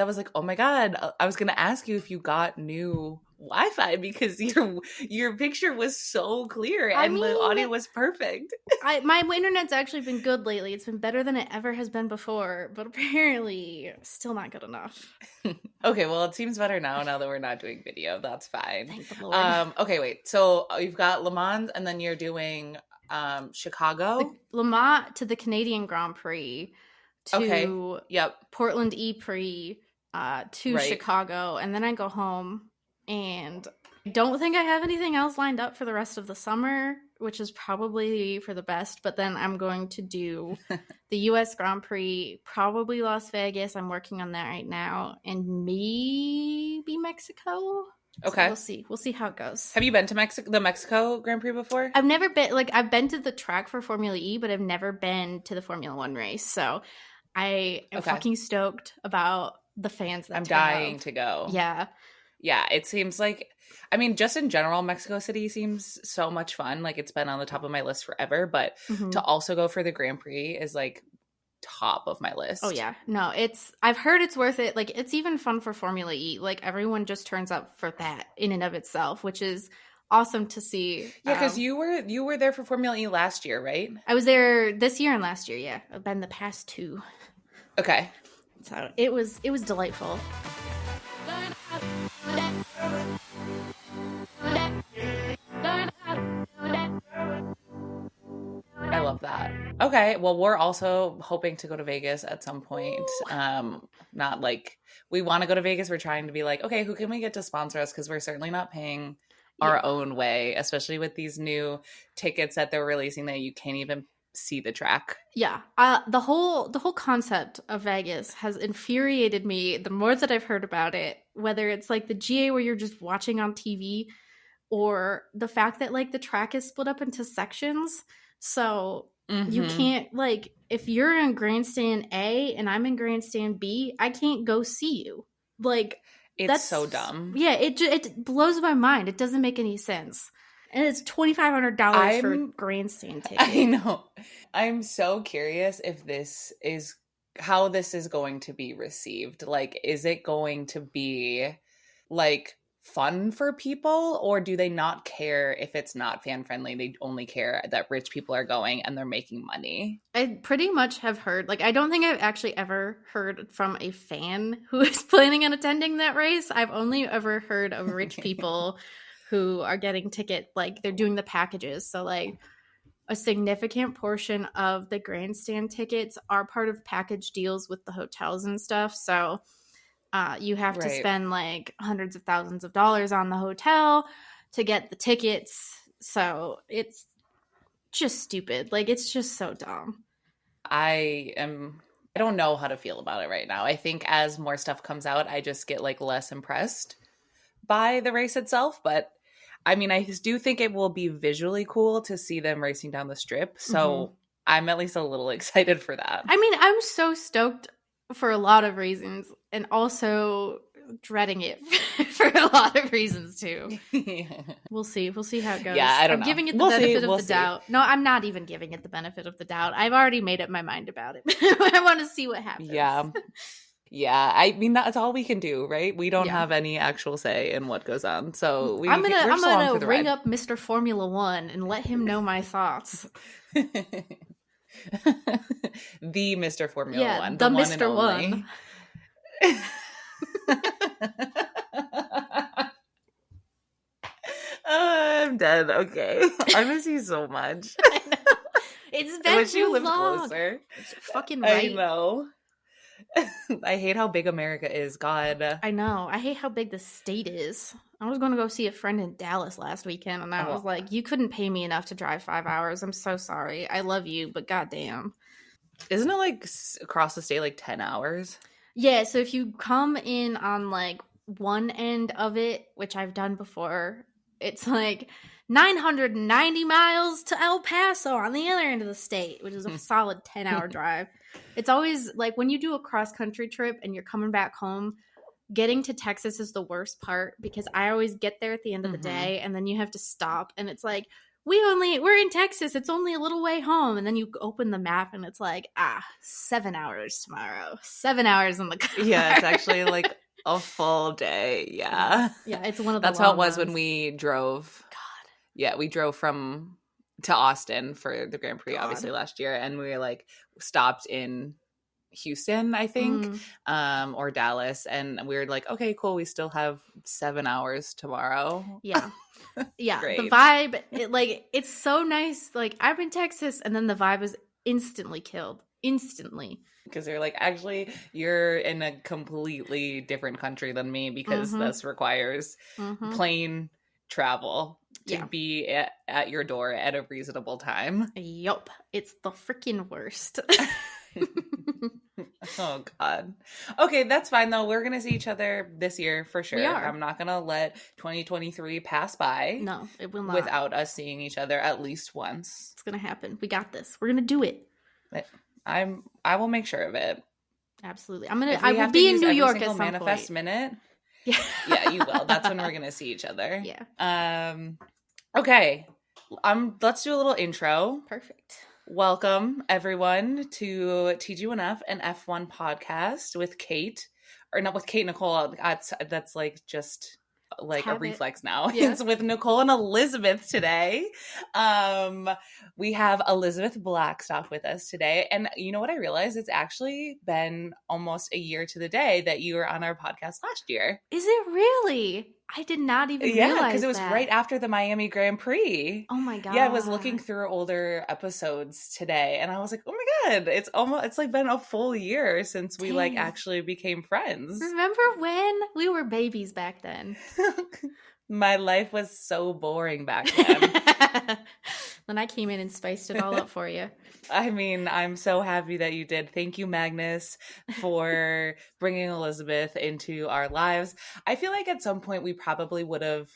I was like, oh my God, I was going to ask you if you got new Wi-Fi because your picture was so clear and the audio was perfect. My internet's actually been good lately. It's been better than it ever has been before, but apparently still not good enough. Okay, well, it seems better now that we're not doing video. That's fine. Thank the Lord. Okay, wait. So you've got Le Mans and then you're doing Chicago? Le Mans to the Canadian Grand Prix to Portland E-Prix to Chicago, and then I go home. And I don't think I have anything else lined up for the rest of the summer, which is probably for the best. But then I'm going to do the U.S. Grand Prix, probably Las Vegas. I'm working on that right now. And maybe Mexico. Okay. So we'll see how it goes. Have you been to the Mexico Grand Prix before? I've never been, I've been to the track for Formula E, but I've never been to the Formula One race. So I am fucking stoked about the fans that I'm dying to go. Yeah. Yeah, it seems like, I mean, just in general, Mexico City seems so much fun. Like, it's been on the top of my list forever, but to also go for the Grand Prix is, like, top of my list. Oh, yeah. No, I've heard it's worth it. Like, it's even fun for Formula E. Like, everyone just turns up for that in and of itself, which is awesome to see. Yeah, because you were there for Formula E last year, right? I was there this year and last year, yeah. I've been the past 2. Okay. So it was delightful. I love that. Okay, well, we're also hoping to go to Vegas at some point. Not like we want to go to Vegas. We're trying to be like, okay, who can we get to sponsor us? Because we're certainly not paying our own way, especially with these new tickets that they're releasing that you can't even see the track. Yeah. The whole concept of Vegas has infuriated me the more that I've heard about it, whether it's like the GA where you're just watching on TV or the fact that like the track is split up into sections. So you can't, like, if you're in grandstand A and I'm in grandstand B, I can't go see you. Like, that's so dumb. Yeah, it blows my mind. It doesn't make any sense. And it's $2,500 for a grandstand ticket. I know. I'm so curious if this is how this is going to be received. Like, is it going to be like fun for people, or do they not care if it's not fan friendly? They only care that rich people are going and they're making money. I pretty much have heard, like, I don't think I've actually ever heard from a fan who is planning on attending that race. I've only ever heard of rich people who are getting ticket, like, they're doing the packages. So, like, a significant portion of the grandstand tickets are part of package deals with the hotels and stuff. So you have to spend like hundreds of thousands of dollars on the hotel to get the tickets. So it's just stupid. Like, it's just so dumb. I don't know how to feel about it right now. I think as more stuff comes out, I just get like less impressed by the race itself. But I mean, I do think it will be visually cool to see them racing down the strip. So I'm at least a little excited for that. I mean, I'm so stoked for a lot of reasons, and also dreading it for a lot of reasons too. We'll see how it goes. Yeah, I don't know. I'm giving it the benefit of the doubt. No, I'm not even giving it the benefit of the doubt. I've already made up my mind about it. I want to see what happens. Yeah. I mean, that's all we can do, right? We don't have any actual say in what goes on. So I'm gonna ring up Mr. Formula One and let him know my thoughts. The Mr. Formula One. The Mr. One. I'm dead. Okay. I miss you so much. I know. It's been too long. Closer. It's fucking right. I know. I hate how big America is. God. I know. I hate how big the state is. I was going to go see a friend in Dallas last weekend, and I was like, you couldn't pay me enough to drive 5 hours. I'm so sorry. I love you, but goddamn. Isn't it like across the state like 10 hours? Yeah, so if you come in on like one end of it, which I've done before, it's like 990 miles to El Paso on the other end of the state, which is a solid 10-hour drive. It's always like when you do a cross-country trip and you're coming back home, getting to Texas is the worst part because I always get there at the end of the day and then you have to stop and it's like, we're in Texas. It's only a little way home. And then you open the map and it's like, 7 hours tomorrow. 7 hours in the car. Yeah, it's actually like a full day. Yeah. Yeah, it's one of the That's how it was ones. when we drove. God. Yeah, we drove to Austin for the Grand Prix, God. obviously, last year. And we were like stopped in Houston, I think, or Dallas. And we were like, okay, cool. We still have 7 hours tomorrow. Yeah. Yeah. Great. The vibe, it's so nice. Like, I'm in Texas, and then the vibe is instantly killed. Instantly. Because they're like, actually, you're in a completely different country than me because this requires plane travel to be at your door at a reasonable time. Yup. It's the freaking worst. Oh, God. Okay, that's fine, though. We're going to see each other this year for sure. We are. I'm not going to let 2023 pass by. No, it will not. Without us seeing each other at least once. It's going to happen. We got this. We're going to do it. I will make sure of it. Absolutely. I will be in New York at some manifest point. Minute. Yeah. Yeah, you will. That's when we're going to see each other. Yeah. Okay. Let's do a little intro. Perfect. Welcome everyone to TG1F and F1 podcast with Kate, or not with Kate Nicole. That's like just like a reflex now. Yeah. It's with Nicole and Elizabeth today. We have Elizabeth Blackstock with us today. And you know what I realized? It's actually been almost a year to the day that you were on our podcast last year. Is it really? I did not even realize that. Because it was right after the Miami Grand Prix. Oh my God. Yeah, I was looking through older episodes today and I was like, oh my God, it's like been a full year since we like actually became friends. Remember when we were babies back then? My life was so boring back then. Then I came in and spiced it all up for you. I mean, I'm so happy that you did. Thank you, Magnus, for bringing Elizabeth into our lives. I feel like at some point we probably would have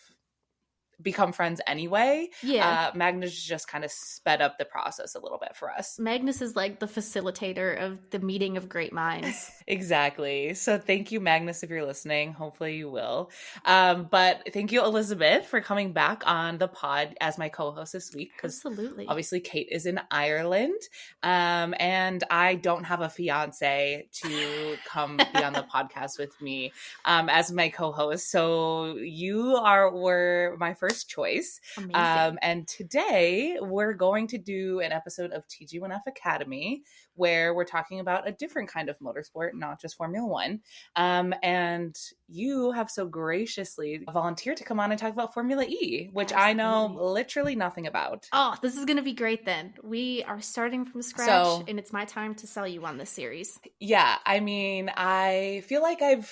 become friends anyway. Yeah. Magnus just kind of sped up the process a little bit for us. Magnus is like the facilitator of the meeting of great minds. Exactly. So thank you, Magnus, if you're listening. Hopefully you will. But thank you, Elizabeth, for coming back on the pod as my co-host this week. Absolutely. Obviously, Kate is in Ireland, and I don't have a fiance to come be on the podcast with me as my co-host. So you were my first choice. Amazing. And today we're going to do an episode of TG1F Academy where we're talking about a different kind of motorsport, not just Formula One. And you have so graciously volunteered to come on and talk about Formula E, which Absolutely. I know literally nothing about. Oh, this is going to be great then. We are starting from scratch, and it's my time to sell you on this series. Yeah, I mean, I feel like I've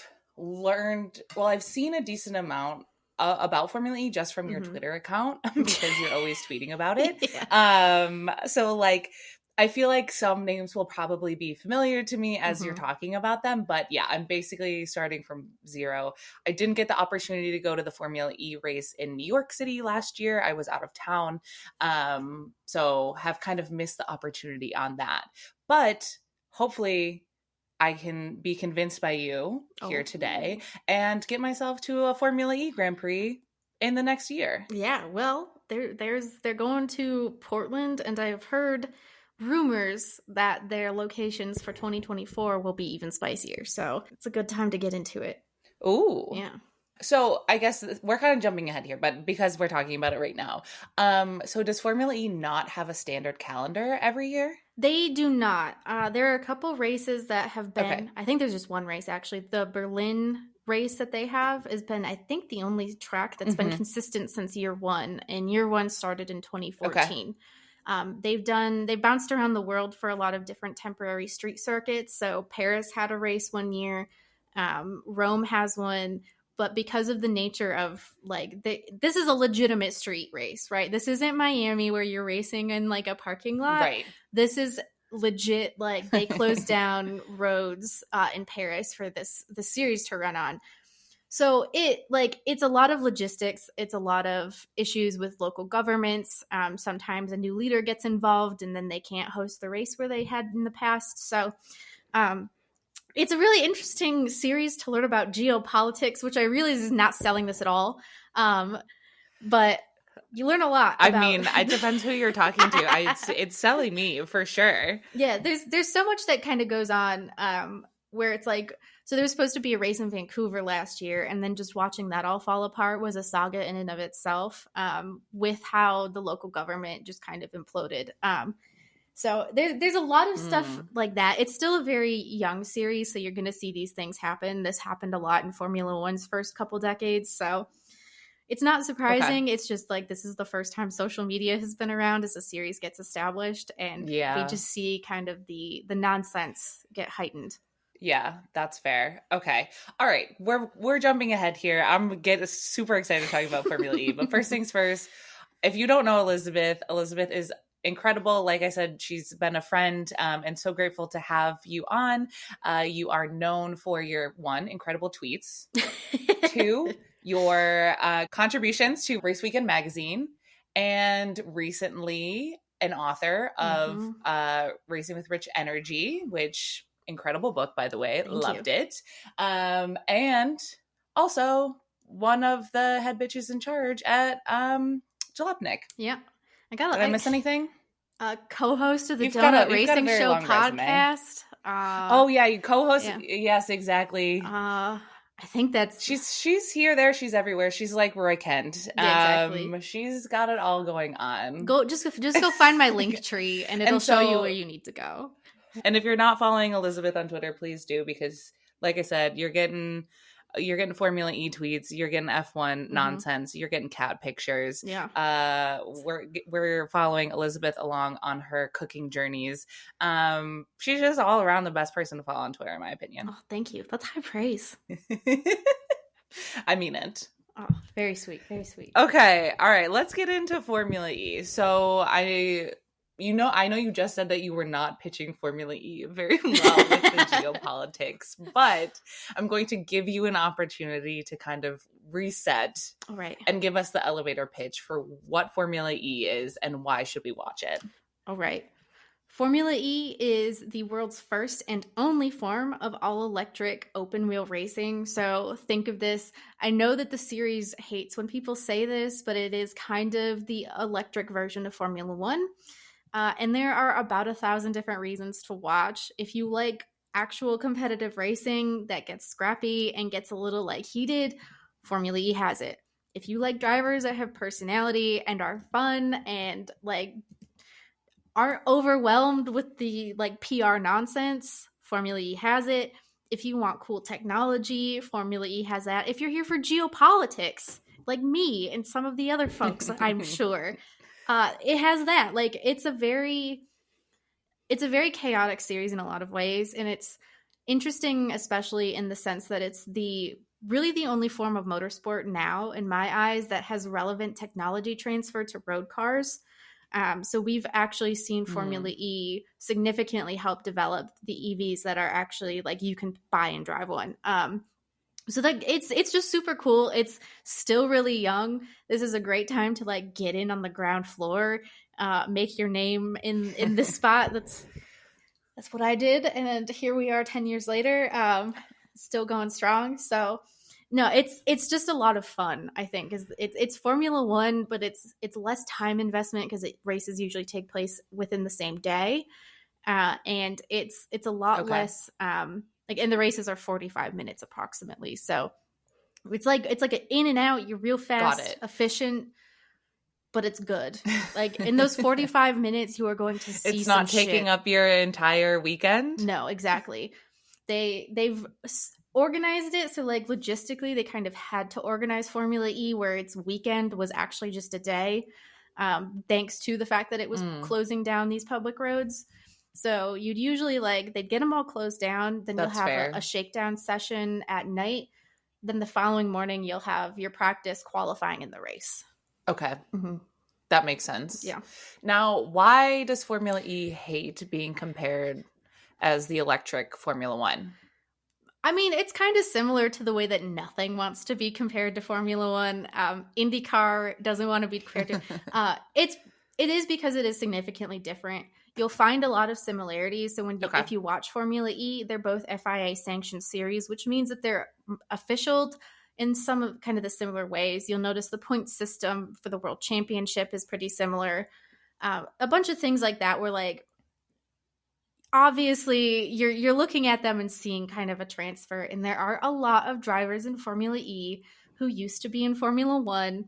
seen a decent amount about Formula E just from your Twitter account because you're always tweeting about it. Yeah. So like, I feel like some names will probably be familiar to me as you're talking about them, but yeah, I'm basically starting from zero. I didn't get the opportunity to go to the Formula E race in New York City last year. I was out of town, so have kind of missed the opportunity on that. But hopefully I can be convinced by you here today and get myself to a Formula E Grand Prix in the next year. Yeah, well, they're going to Portland, and I've heard rumors that their locations for 2024 will be even spicier. So it's a good time to get into it. Ooh. Yeah. So I guess we're kind of jumping ahead here, but because we're talking about it right now. So does Formula E not have a standard calendar every year? They do not. There are a couple races that have been, I think there's just one race actually. The Berlin race that they have has been, I think, the only track that's been consistent since year one. And year one started in 2014. They've bounced around the world for a lot of different temporary street circuits. So Paris had a race one year. Rome has one. But because of the nature of this is a legitimate street race, right? This isn't Miami where you're racing in like a parking lot. Right. This is legit. Like they closed down roads in Paris for the series to run on. So it's a lot of logistics. It's a lot of issues with local governments. Sometimes a new leader gets involved and then they can't host the race where they had in the past. So, it's a really interesting series to learn about geopolitics, which I realize is not selling this at all. But You learn a lot I about mean, it depends who you're talking to. It's selling me for sure. Yeah, there's so much that kind of goes on where it's like, so there was supposed to be a race in Vancouver last year, and then just watching that all fall apart was a saga in and of itself, with how the local government just kind of imploded. So there's a lot of stuff like that. It's still a very young series, so you're going to see these things happen. This happened a lot in Formula One's first couple decades, so it's not surprising. Okay. It's just like this is the first time social media has been around as a series gets established, and we just see kind of the nonsense get heightened. Yeah, that's fair. Okay. All right. We're jumping ahead here. I'm getting super excited to talk about Formula E. But first things first, if you don't know Elizabeth is incredible. Like I said, she's been a friend, and so grateful to have you on. You are known for your incredible tweets, two, your contributions to Race Weekend magazine, and recently an author of Racing with Rich Energy, which incredible book, by the way. Loved it. And also one of the head bitches in charge at Jalopnik. Yeah. Did I miss anything? Co-host of the Donut Racing Show podcast. Oh yeah, you co-host. Yeah. Yes, exactly. I think that's she's here, there, she's everywhere. She's like Roy Kent. Yeah, exactly. She's got it all going on. Just go find my link tree, and it'll show you where you need to go. And if you're not following Elizabeth on Twitter, please do, because like I said, you're getting Formula E tweets, you're getting F1 nonsense, you're getting cat pictures. Yeah. We're following Elizabeth along on her cooking journeys. She's just all around the best person to follow on Twitter, in my opinion. Oh, thank you. That's high praise. I mean it. Oh, very sweet. Very sweet. Okay. All right. Let's get into Formula E. So I know you just said that you were not pitching Formula E very well with the geopolitics, but I'm going to give you an opportunity to kind of reset and give us the elevator pitch for what Formula E is and why should we watch it. All right. Formula E is the world's first and only form of all-electric open-wheel racing. So think of this. I know that the series hates when people say this, but it is kind of the electric version of Formula One. And there are about 1,000 different reasons to watch. If you like actual competitive racing that gets scrappy and gets a little like heated, Formula E has it. If you like drivers that have personality and are fun and like aren't overwhelmed with the like PR nonsense, Formula E has it. If you want cool technology, Formula E has that. If you're here for geopolitics, like me and some of the other folks, I'm sure. It has that. Like it's a very chaotic series in a lot of ways, and it's interesting, especially in the sense that it's really the only form of motorsport now, in my eyes, that has relevant technology transfer to road cars. So we've actually seen Formula E significantly help develop the EVs that are actually like you can buy and drive one. So like it's just super cool. It's still really young. This is a great time to like get in on the ground floor, make your name in this spot. That's what I did, and here we are 10 years later, still going strong. So no, it's just a lot of fun, I think. It's Formula One, but it's less time investment because races usually take place within the same day, and it's a lot less. And the races are 45 minutes approximately. So it's like an in and out, you're real fast, efficient, but it's good. Like in those 45 minutes, you are going to see it's not taking up your entire weekend. No, exactly. They've organized it. So like logistically, they kind of had to organize Formula E where its weekend was actually just a day. Thanks to the fact that it was closing down these public roads. So you'd usually they'd get them all closed down. Then you'll have a shakedown session at night. Then the following morning, you'll have your practice qualifying in the race. Okay. Mm-hmm. That makes sense. Yeah. Now, why does Formula E hate being compared as the electric Formula One? I mean, it's kind of similar to the way that nothing wants to be compared to Formula One. IndyCar doesn't want to be compared to. It is because it is significantly different. You'll find a lot of similarities. So if you watch Formula E, they're both FIA sanctioned series, which means that they're officialed in some of kind of the similar ways. You'll notice the point system for the World Championship is pretty similar. A bunch of things like that where like obviously you're looking at them and seeing kind of a transfer, and there are a lot of drivers in Formula E who used to be in Formula One,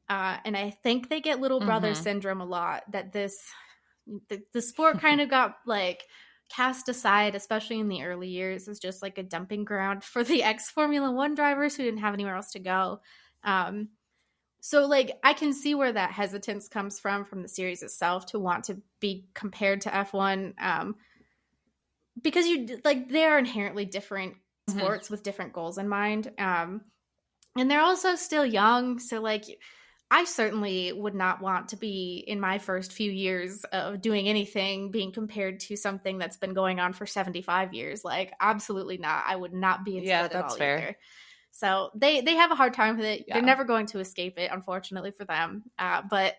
and I think they get little brother syndrome a lot, that the sport kind of got like cast aside, especially in the early years, as just like a dumping ground for the ex Formula One drivers who didn't have anywhere else to go. So like I can see where that hesitance comes from the series itself to want to be compared to F1, because you like they are inherently different sports with different goals in mind, and they're also still young. So like I certainly would not want to be in my first few years of doing anything being compared to something that's been going on for 75 years. Like absolutely not. I would not be into that at all fair. either. So they have a hard time with it. Yeah. They're never going to escape it, unfortunately for them. But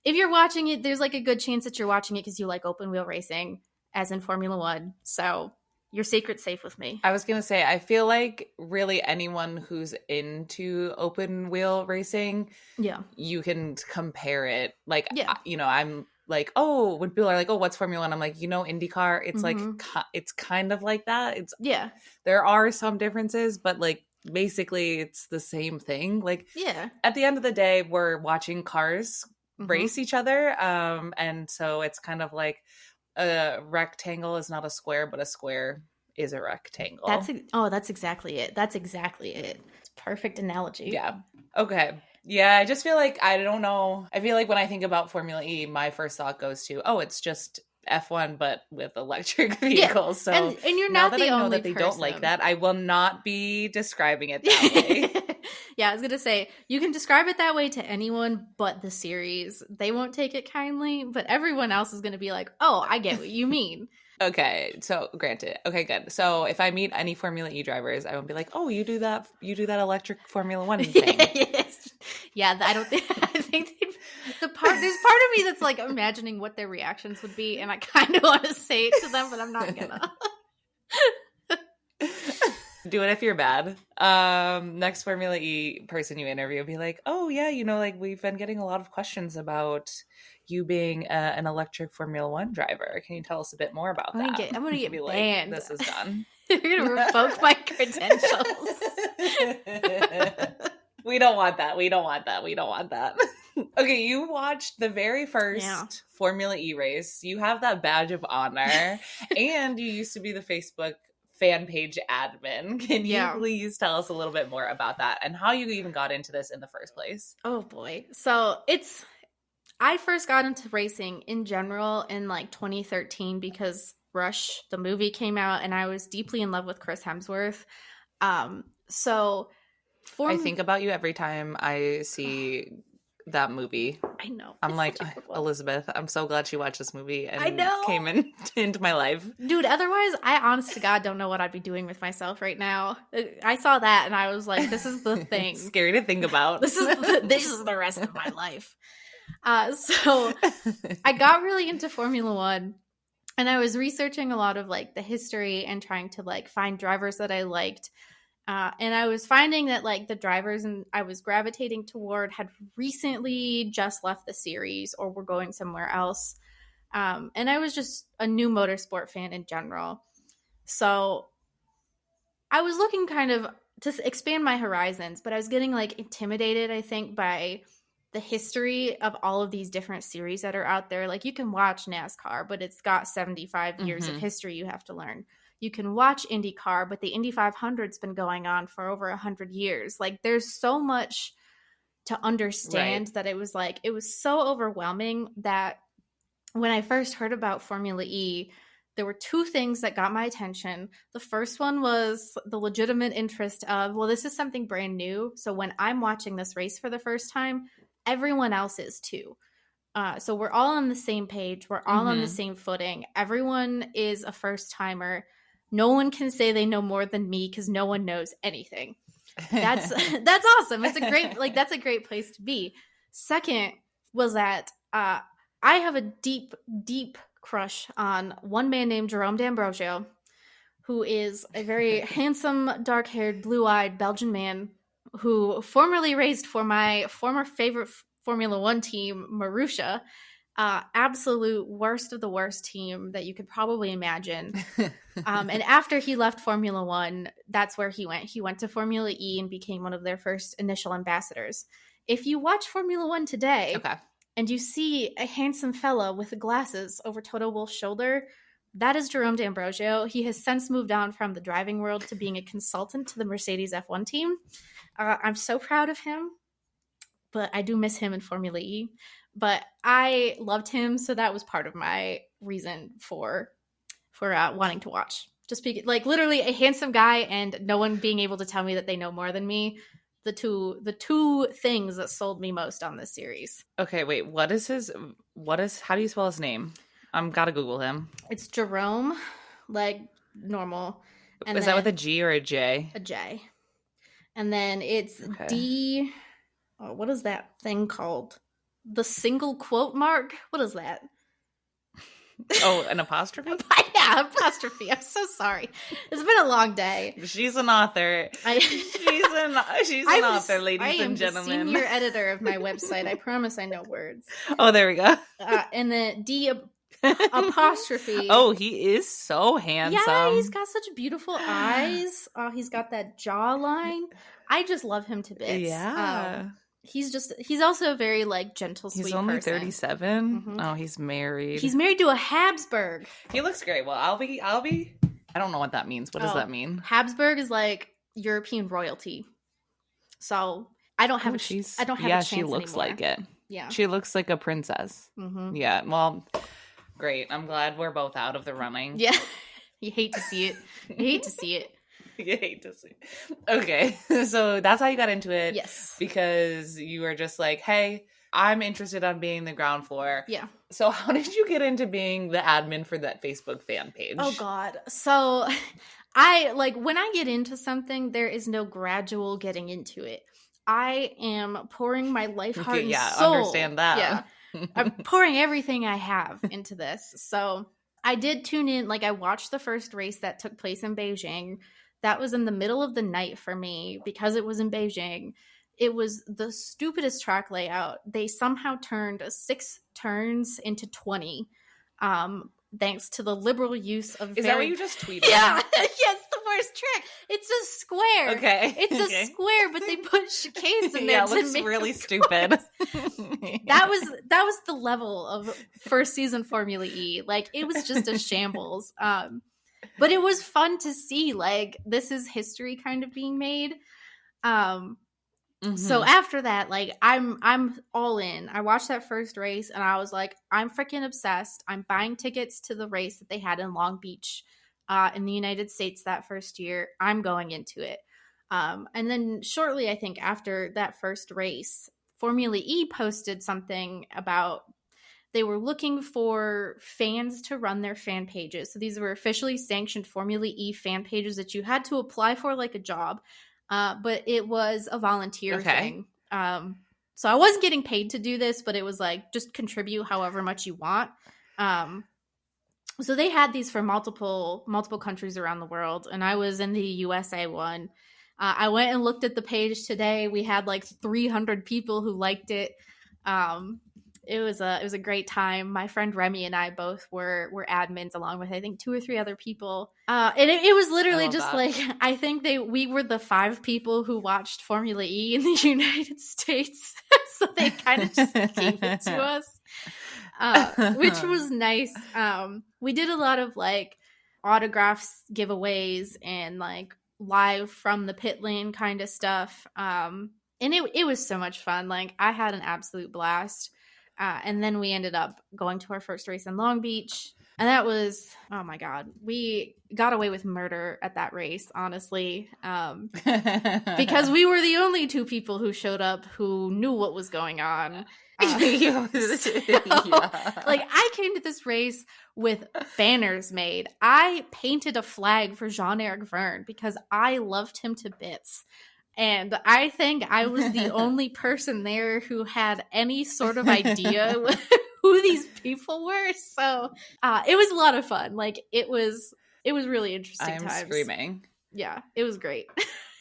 if you're watching it, there's like a good chance that you're watching it because you like open wheel racing, as in Formula One. So your secret's safe with me. I was going to say, I feel like really anyone who's into open wheel racing, you can compare it. Like, you know, I'm like, oh, when people are like, oh, what's Formula One? I'm like, you know, IndyCar, it's like, it's kind of like that. It's there are some differences, but like, basically it's the same thing. Like, at the end of the day, we're watching cars race each other. And so it's kind of like a rectangle is not a square, but a square is a rectangle. That's exactly it. That's exactly it. It's a perfect analogy. Yeah. Okay. Yeah, I just feel like, I don't know. I feel like when I think about Formula E, my first thought goes to, oh, it's just F1 but with electric vehicles. So and you're not now that the I know only that they person. don't like that, I will not be describing it that way. Yeah, I was gonna say you can describe it that way to anyone but the series. They won't take it kindly, but everyone else is gonna be like, oh, I get what you mean. Okay, so granted. Okay, good. So if I meet any Formula E drivers, I won't be like, oh, you do that electric Formula One thing. Yes. Yeah, I don't think there's part of me that's like imagining what their reactions would be, and I kind of want to say it to them, but I'm not gonna. Do it if you're bad. Next Formula E person you interview will be like, oh yeah, you know, like we've been getting a lot of questions about you being an electric Formula One driver. Can you tell us a bit more about that? I'm gonna get Like, banned. this is done. You're gonna revoke my credentials. We don't want that. We don't want that. We don't want that. Okay, you watched the very first Formula E race. You have that badge of honor, and you used to be the Facebook fan page admin. Can you please tell us a little bit more about that and how you even got into this in the first place? Oh boy. So I first got into racing in general in like 2013 because Rush, the movie, came out, and I was deeply in love with Chris Hemsworth. I think about you every time I see that movie. I know. I'm like, Elizabeth, I'm so glad she watched this movie and I know. came into my life. Dude, otherwise, I honest to God don't know what I'd be doing with myself right now. I saw that and I was like, this is the thing. It's scary to think about. This is the rest of my life. So I got really into Formula One, and I was researching a lot of like the history and trying to like find drivers that I liked. And I was finding that like the drivers I was gravitating toward had recently just left the series or were going somewhere else. And I was just a new motorsport fan in general. So I was looking kind of to expand my horizons, but I was getting like intimidated, I think, by the history of all of these different series that are out there. Like you can watch NASCAR, but it's got 75 years of history you have to learn. You can watch IndyCar, but the Indy 500's been going on for over 100 years. Like there's so much to understand that it was so overwhelming that when I first heard about Formula E, there were two things that got my attention. The first one was the legitimate interest of, well, this is something brand new. So when I'm watching this race for the first time, everyone else is too. So we're all on the same page. We're all on the same footing. Everyone is a first timer. No one can say they know more than me because no one knows anything. That's awesome. It's that's a great place to be. Second was that I have a deep, deep crush on one man named Jerome D'Ambrosio, who is a very handsome, dark-haired, blue-eyed Belgian man who formerly raced for my former favorite Formula One team, Marussia. Absolute worst of the worst team that you could probably imagine. And after he left Formula One, that's where he went. He went to Formula E and became one of their first initial ambassadors. If you watch Formula One today, Okay. and you see a handsome fella with glasses over Toto Wolff's shoulder, that is Jerome D'Ambrosio. He has since moved on from the driving world to being a consultant to the Mercedes F1 team. I'm so proud of him, but I do miss him in Formula E. But I loved him, so that was part of my reason for wanting to watch. Just like literally a handsome guy and no one being able to tell me that they know more than me. The two things that sold me most on this series. Okay, wait. How do you spell his name? I'm gotta Google him. It's Jerome, like normal. And is that with a G or a J? A J. And then it's okay. D. Oh, what is that thing called? The single quote mark? What is that? Oh, an apostrophe? Yeah, apostrophe. I'm so sorry. It's been a long day. She's an author. She's an author, ladies and gentlemen. I am the senior editor of my website. I promise I know words. Oh, there we go. And the D apostrophe. Oh, he is so handsome. Yeah, he's got such beautiful eyes. Oh, he's got that jawline. I just love him to bits. Yeah. He's also a very like gentle, sweet person. He's only 37. Mm-hmm. Oh, he's married. He's married to a Habsburg. He looks great. Well, I'll be I don't know what that means. What does that mean? Habsburg is like European royalty. So I don't have a chance she looks anymore. like it. Yeah. She looks like a princess. Mm-hmm. Yeah. Well, great. I'm glad we're both out of the running. Yeah. You hate to see it. You hate to see it. You hate to see. Okay, so that's how you got into it. Yes. Because you were just like, hey, I'm interested on being the ground floor. Yeah. So how did you get into being the admin for that Facebook fan page? Oh, God. So when I get into something, there is no gradual getting into it. I am pouring my life, heart, and soul. Yeah, understand that. Yeah. I'm pouring everything I have into this. So I did tune in. Like, I watched the first race that took place in Beijing. That was in the middle of the night for me because it was in Beijing. It was the stupidest track layout. They somehow turned 6 turns into 20, thanks to the liberal use of. Is that what you just tweeted? Yeah, yes, the worst trick. It's a square. Okay, it's a square, but they put chicanes in there. Yeah, it looks really stupid. That was the level of first season Formula E. Like, it was just a shambles. But it was fun to see, like, this is history kind of being made. So after that, like, I'm all in. I watched that first race and I was like, I'm freaking obsessed. I'm buying tickets to the race that they had in Long Beach in the United States that first year. I'm going into it. And then shortly, I think after that first race, Formula E posted something about they were looking for fans to run their fan pages. So these were officially sanctioned Formula E fan pages that you had to apply for like a job, but it was a volunteer thing. So I wasn't getting paid to do this, but it was like, just contribute however much you want. So they had these for multiple countries around the world, and I was in the USA one. I went and looked at the page today. We had like 300 people who liked it. It was a great time. My friend Remy and I both were admins along with I think 2 or 3 other people. And it was literally just that. Like, I think we were the 5 people who watched Formula E in the United States. So they kind of just gave it to us, which was nice. We did a lot of like autographs, giveaways, and like live from the pit lane kind of stuff. And it was so much fun. Like, I had an absolute blast. And then we ended up going to our first race in Long Beach. And that was, oh my God, we got away with murder at that race, honestly. Because we were the only 2 people who showed up who knew what was going on. Like, I came to this race with banners made. I painted a flag for Jean-Eric Verne because I loved him to bits. And I think I was the only person there who had any sort of idea who these people were. So it was a lot of fun. Like, it was really interesting times. I'm screaming. Yeah, it was great.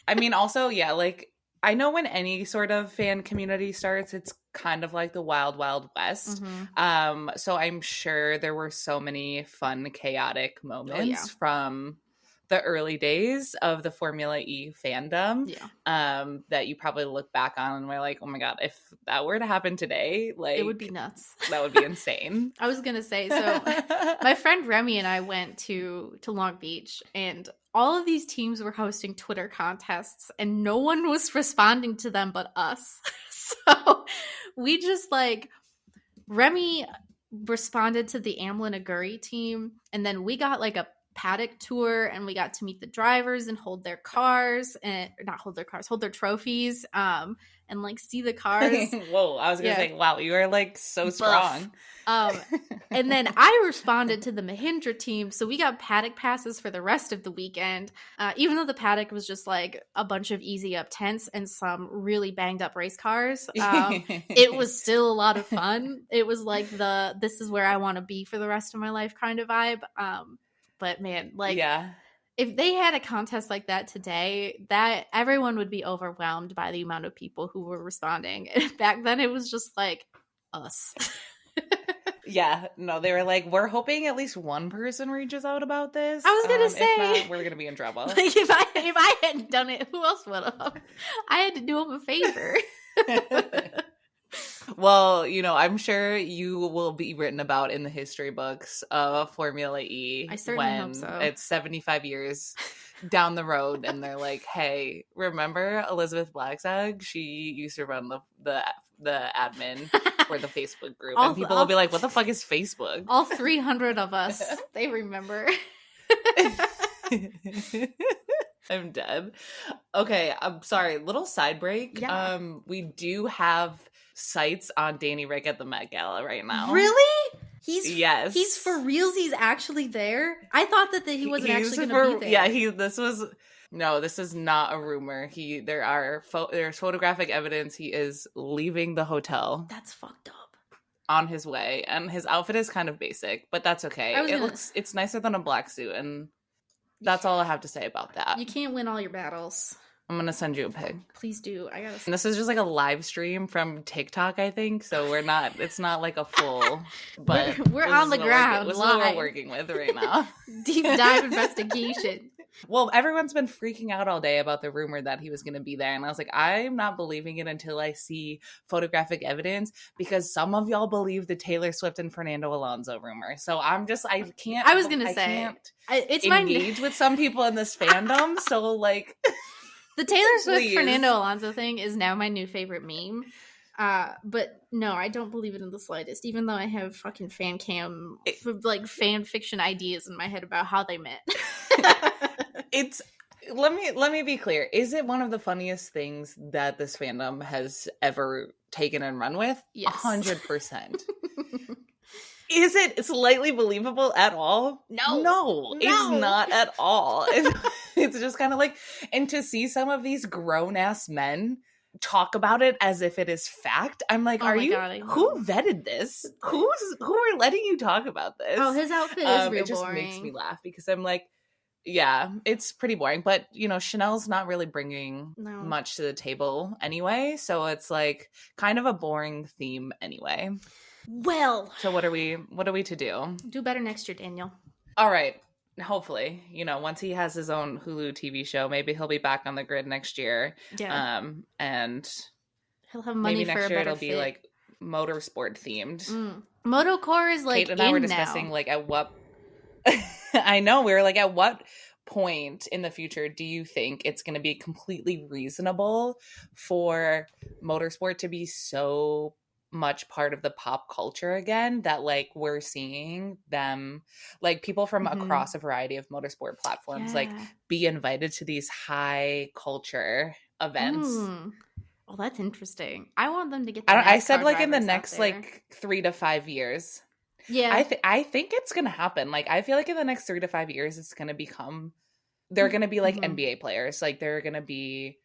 I mean, also, yeah, like, I know when any sort of fan community starts, it's kind of like the wild, wild west. So I'm sure there were so many fun, chaotic moments from the early days of the Formula E fandom that you probably look back on and we're like, oh my God, if that were to happen today, like, it would be nuts. That would be insane. I was going to say, so my friend Remy and I went to Long Beach, and all of these teams were hosting Twitter contests and no one was responding to them but us. So we just like, Remy responded to the Amlin Aguri team, and then we got like a paddock tour and we got to meet the drivers and hold their cars and hold their trophies and like see the cars. Whoa, I was gonna say, wow, you are like so strong. And then I responded to the Mahindra team, so we got paddock passes for the rest of the weekend, even though the paddock was just like a bunch of easy up tents and some really banged up race cars. It was still a lot of fun. It was like this is where I want to be for the rest of my life kind of vibe. But man, like, if they had a contest like that today, that everyone would be overwhelmed by the amount of people who were responding. Back then, it was just like us. Yeah, no, they were like, we're hoping at least one person reaches out about this. I was gonna say, if not, we're gonna be in trouble. Like, if I hadn't done it, who else would have? I had to do them a favor. Well, you know, I'm sure you will be written about in the history books of Formula E. I certainly hope so. It's 75 years down the road, and they're like, "Hey, remember Elizabeth Blackstock? She used to run the admin for the Facebook group." And people will be like, "What the fuck is Facebook?" All 300 of us, they remember. I'm dead. Okay, I'm sorry. Little side break. Yeah. We do have sights on Danny Rick at the Met Gala right now. Really? He's for reals. He's actually there. I thought that he wasn't actually going to be there. Yeah, this is not a rumor. There's photographic evidence he is leaving the hotel. That's fucked up. On his way, and his outfit is kind of basic, but that's okay. It's nicer than a black suit, and that's all I have to say about that. You can't win all your battles. I'm gonna send you a pic. Please do. And this is just like a live stream from TikTok, I think. So it's not like a full, but we're on the ground. This is what we're working with right now. Deep dive investigation. Well, everyone's been freaking out all day about the rumor that he was going to be there. And I was like, I'm not believing it until I see photographic evidence, because some of y'all believe the Taylor Swift and Fernando Alonso rumor. So I can't. I was going to say, it's engage with some people in this fandom. So like, the Taylor Swift Fernando Alonso thing is now my new favorite meme. But no, I don't believe it in the slightest, even though I have fucking fan fiction ideas in my head about how they met. Let me be clear. Is it one of the funniest things that this fandom has ever taken and run with? Yes. 100%. Is it slightly believable at all? No, it's not at all. It's just kind of like, and to see some of these grown-ass men talk about it as if it is fact, I'm like, who vetted this? Who are letting you talk about this? Oh, his outfit is real it just boring. Makes me laugh, because I'm like, yeah, it's pretty boring. But, you know, Chanel's not really bringing much to the table anyway. So it's like kind of a boring theme anyway. Well. So what are we to do? Do better next year, Daniel. All right. Hopefully, you know, once he has his own Hulu TV show, maybe he'll be back on the grid next year. Yeah. And he'll have money maybe for next a year better it'll be like motorsport themed. Motocore is like Kate and I were discussing like at what I know, we were like, at what point in the future do you think it's going to be completely reasonable for motorsport to be so much part of the pop culture again, that like we're seeing them, like people from across a variety of motorsport platforms like be invited to these high culture events? Well, that's interesting. I want them to get I said like in the next like 3 to 5 years. Yeah, I think it's gonna happen. Like I feel like in the next 3 to 5 years it's gonna become, they're gonna be like NBA players. Like they're gonna be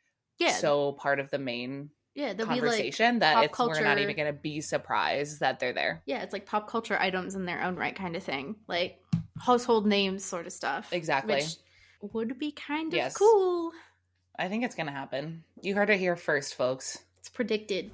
so part of the main conversation, like that we're not even going to be surprised that they're there. Yeah, it's like pop culture items in their own right kind of thing. Like household names sort of stuff. Exactly. Which would be kind of cool. I think it's going to happen. You heard it here first, folks. It's predicted.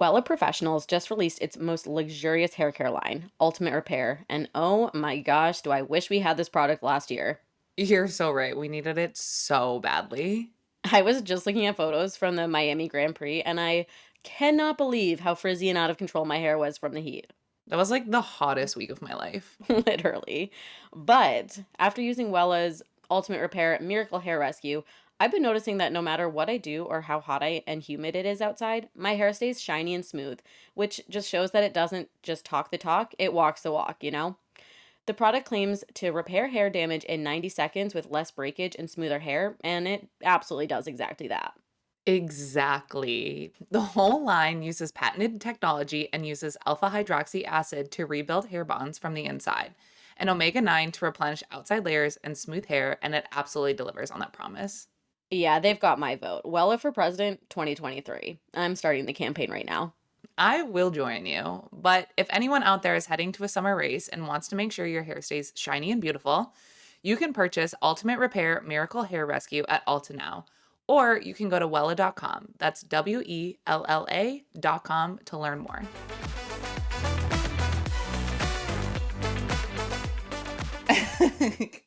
Wella Professionals just released its most luxurious hair care line, Ultimate Repair, and oh my gosh, do I wish we had this product last year. You're so right. We needed it so badly. I was just looking at photos from the Miami Grand Prix, and I cannot believe how frizzy and out of control my hair was from the heat. That was like the hottest week of my life. Literally. But after using Wella's Ultimate Repair Miracle Hair Rescue, I've been noticing that no matter what I do or how hot and humid it is outside, my hair stays shiny and smooth, which just shows that it doesn't just talk the talk, it walks the walk, you know? The product claims to repair hair damage in 90 seconds with less breakage and smoother hair, and it absolutely does exactly that. Exactly. The whole line uses patented technology and uses alpha hydroxy acid to rebuild hair bonds from the inside, and omega-9 to replenish outside layers and smooth hair, and it absolutely delivers on that promise. Yeah, they've got my vote. Wella for President 2023. I'm starting the campaign right now. I will join you, but if anyone out there is heading to a summer race and wants to make sure your hair stays shiny and beautiful, you can purchase Ultimate Repair Miracle Hair Rescue at Ulta now, or you can go to Wella.com. That's WELLA.com to learn more.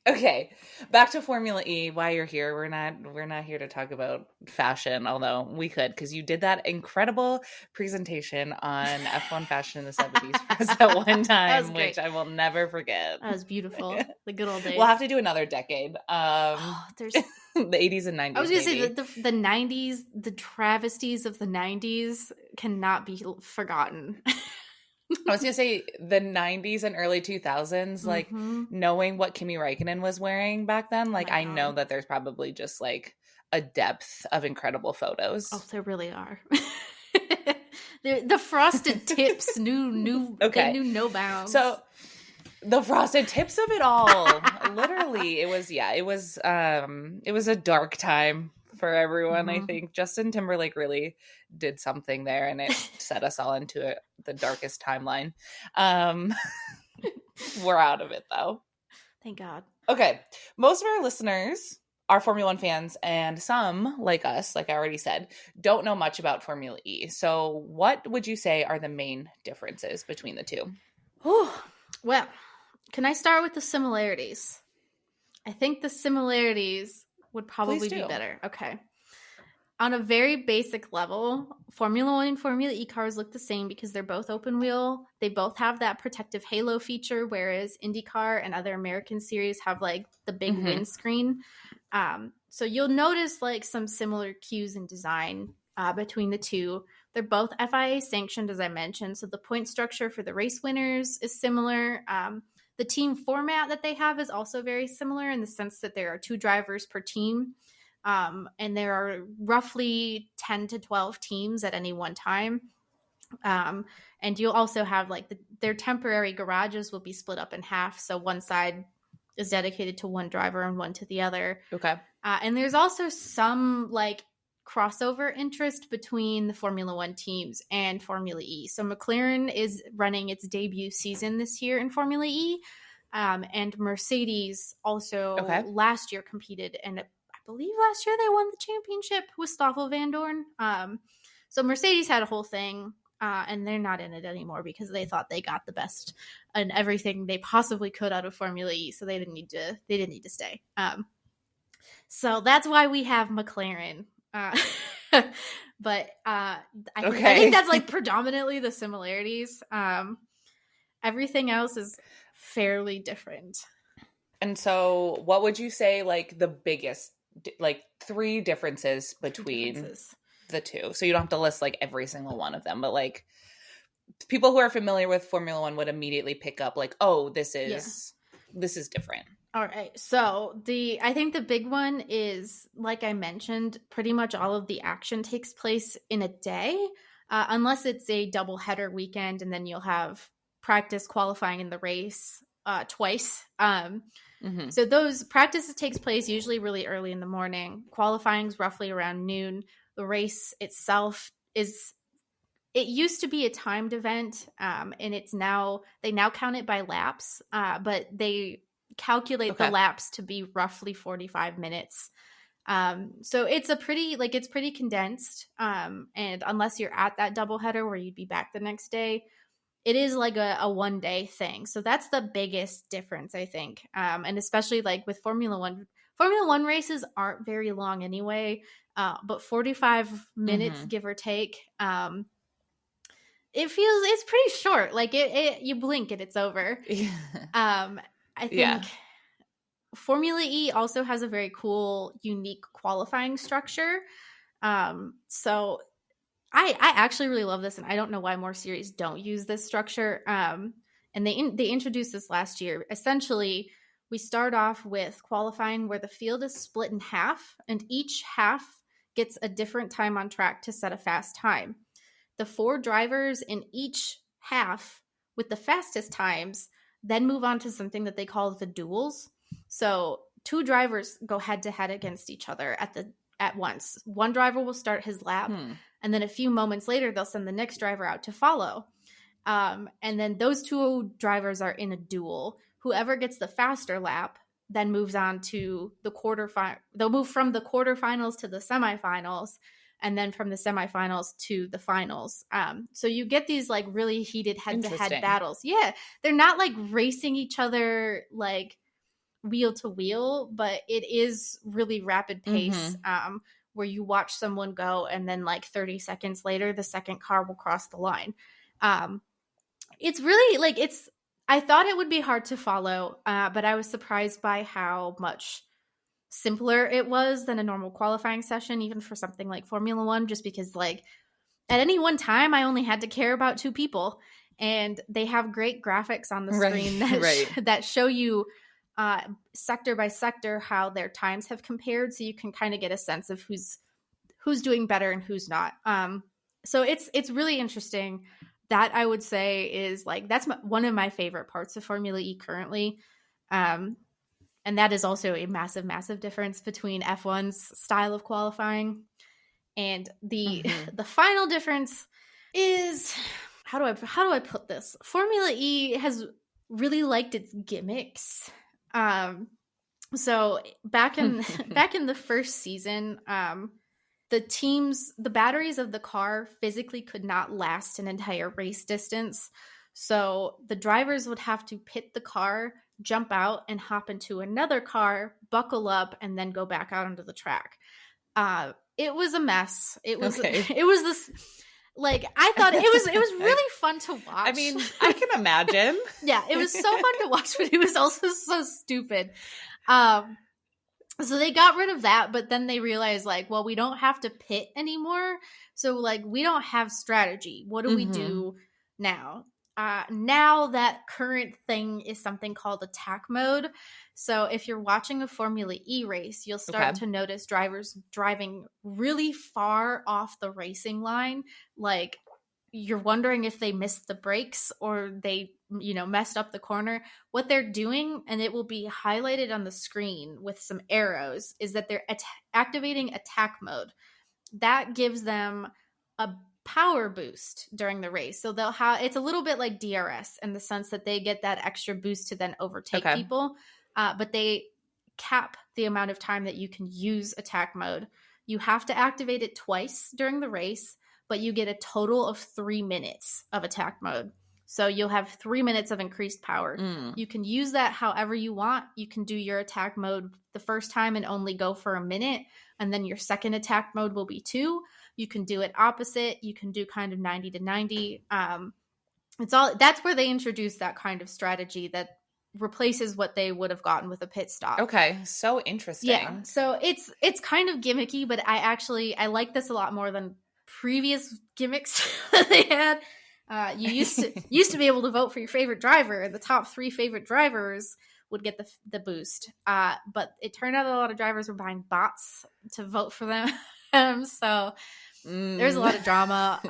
Okay, back to Formula E. Why you're here? We're not here to talk about fashion, although we could, because you did that incredible presentation on F1 fashion in the 70s for us at one time, which I will never forget. That was beautiful. The good old days. We'll have to do another decade. There's the 80s and 90s. I was gonna say the 90s, the travesties of the 90s cannot be forgotten. I was gonna say the 90s and early 2000s, like knowing what Kimi Räikkönen was wearing back then, like I know that there's probably just like a depth of incredible photos. Oh, there really are. The frosted tips knew they knew no bounds. So the frosted tips of it all, literally, it was a dark time for everyone. I think Justin Timberlake really did something there, and it set us all into the darkest timeline. We're out of it though. Thank God. Okay. Most of our listeners are Formula One fans, and some, like us, like I already said, don't know much about Formula E. So what would you say are the main differences between the two? Well, can I start with the similarities? I think the similarities would probably be better. Okay. On a very basic level, Formula One and Formula E cars look the same because they're both open wheel. They both have that protective halo feature, whereas IndyCar and other American series have like the big windscreen. So you'll notice like some similar cues in design between the two. They're both FIA sanctioned, as I mentioned. So the point structure for the race winners is similar. The team format that they have is also very similar in the sense that there are 2 drivers per team. And there are roughly 10 to 12 teams at any one time. And you'll also have like their temporary garages will be split up in half. So one side is dedicated to one driver and one to the other. Okay. And there's also some like crossover interest between the Formula One teams and Formula E. So McLaren is running its debut season this year in Formula E. And Mercedes also last year competed, and I believe last year they won the championship with Stoffel Van Dorn. So Mercedes had a whole thing, and they're not in it anymore because they thought they got the best and everything they possibly could out of Formula E, so they didn't need to stay. So that's why we have McLaren. But I think that's like predominantly the similarities. Everything else is fairly different. And so what would you say like the biggest, like 3 differences between the two? So you don't have to list like every single one of them, but like people who are familiar with Formula One would immediately pick up like, oh, this is different. All right. So I think the big one is, like I mentioned, pretty much all of the action takes place in a day, unless it's a double header weekend, and then you'll have practice, qualifying, in the race twice. So those practices takes place usually really early in the morning. Qualifying's roughly around noon. The race itself is it used to be a timed event, and they now count it by laps, but they calculate the Okay. laps to be roughly 45 minutes. So it's pretty condensed. And unless you're at that doubleheader where you'd be back the next day, it is like a 1 day thing. So that's the biggest difference, I think. And especially like with Formula One races aren't very long anyway, but 45 minutes, give or take. It's pretty short. Like you blink and it's over. I think Yeah. Formula E also has a very cool, unique qualifying structure. So I actually really love this, and I don't know why more series don't use this structure. And they introduced this last year. Essentially, we start off with qualifying where the field is split in half, and each half gets a different time on track to set a fast time. The 4 drivers in each half with the fastest times then move on to something that they call the duels. So 2 drivers go head to head against each other at once. One driver will start his lap, and then a few moments later, they'll send the next driver out to follow. And then those 2 drivers are in a duel. Whoever gets the faster lap then moves on to the quarterfinal. They'll move from the quarterfinals to the semifinals, and then from the semifinals to the finals. So you get these like really heated head-to-head battles. Yeah, they're not like racing each other like wheel to wheel, but it is really rapid pace, where you watch someone go and then like 30 seconds later the second car will cross the line. It's really like I thought it would be hard to follow, but I was surprised by how much simpler it was than a normal qualifying session, even for something like Formula One, just because like at any one time I only had to care about 2 people, and they have great graphics on the screen that show you sector by sector how their times have compared, so you can kind of get a sense of who's doing better and who's not. So it's really interesting. That I would say is like that's one of my favorite parts of Formula E currently. And that is also a massive, massive difference between F1's style of qualifying and the final difference is how do I put this? Formula E has really liked its gimmicks. So back in the first season, the batteries of the car physically could not last an entire race distance. So the drivers would have to pit the car, jump out, and hop into another car, buckle up, and then go back out onto the track. It was a mess. It was this like I thought it was really fun to watch. I mean, I can imagine. Yeah, it was so fun to watch, but it was also so stupid. So they got rid of that, but then they realized like, well, we don't have to pit anymore. So like we don't have strategy. What do we do now? Now that current thing is something called attack mode. So if you're watching a Formula E race, you'll start to notice drivers driving really far off the racing line. Like you're wondering if they missed the brakes or they, messed up the corner. What they're doing, and it will be highlighted on the screen with some arrows, is that they're activating attack mode. That gives them a power boost during the race. So they'll have, it's a little bit like DRS in the sense that they get that extra boost to then overtake people, but they cap the amount of time that you can use attack mode. You have to activate it twice during the race, but you get a total of 3 minutes of attack mode. So you'll have 3 minutes of increased power. You can use that however you want. You can do your attack mode the first time and only go for a minute, and then your second attack mode will be 2. You can do it opposite. You can do kind of 90 to 90. That's where they introduced that kind of strategy that replaces what they would have gotten with a pit stop. Okay, so interesting. Yeah, so it's kind of gimmicky, but I like this a lot more than previous gimmicks that they had. You used to be able to vote for your favorite driver, and the top 3 favorite drivers would get the boost. But it turned out that a lot of drivers were buying bots to vote for them. So there's a lot of drama.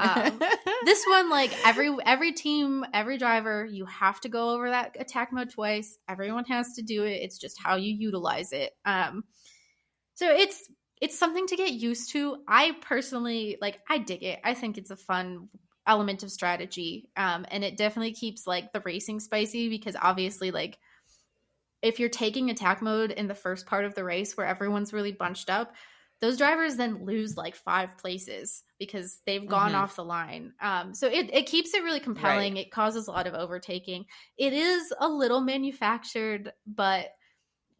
This one, like every team, every driver, you have to go over that attack mode twice. Everyone has to do it. It's just how you utilize it. So it's something to get used to. I personally I dig it. I think it's a fun element of strategy. And it definitely keeps like the racing spicy, because obviously like if you're taking attack mode in the first part of the race where everyone's really bunched up, those drivers then lose like 5 places because they've gone off the line. So it keeps it really compelling. Right. It causes a lot of overtaking. It is a little manufactured, but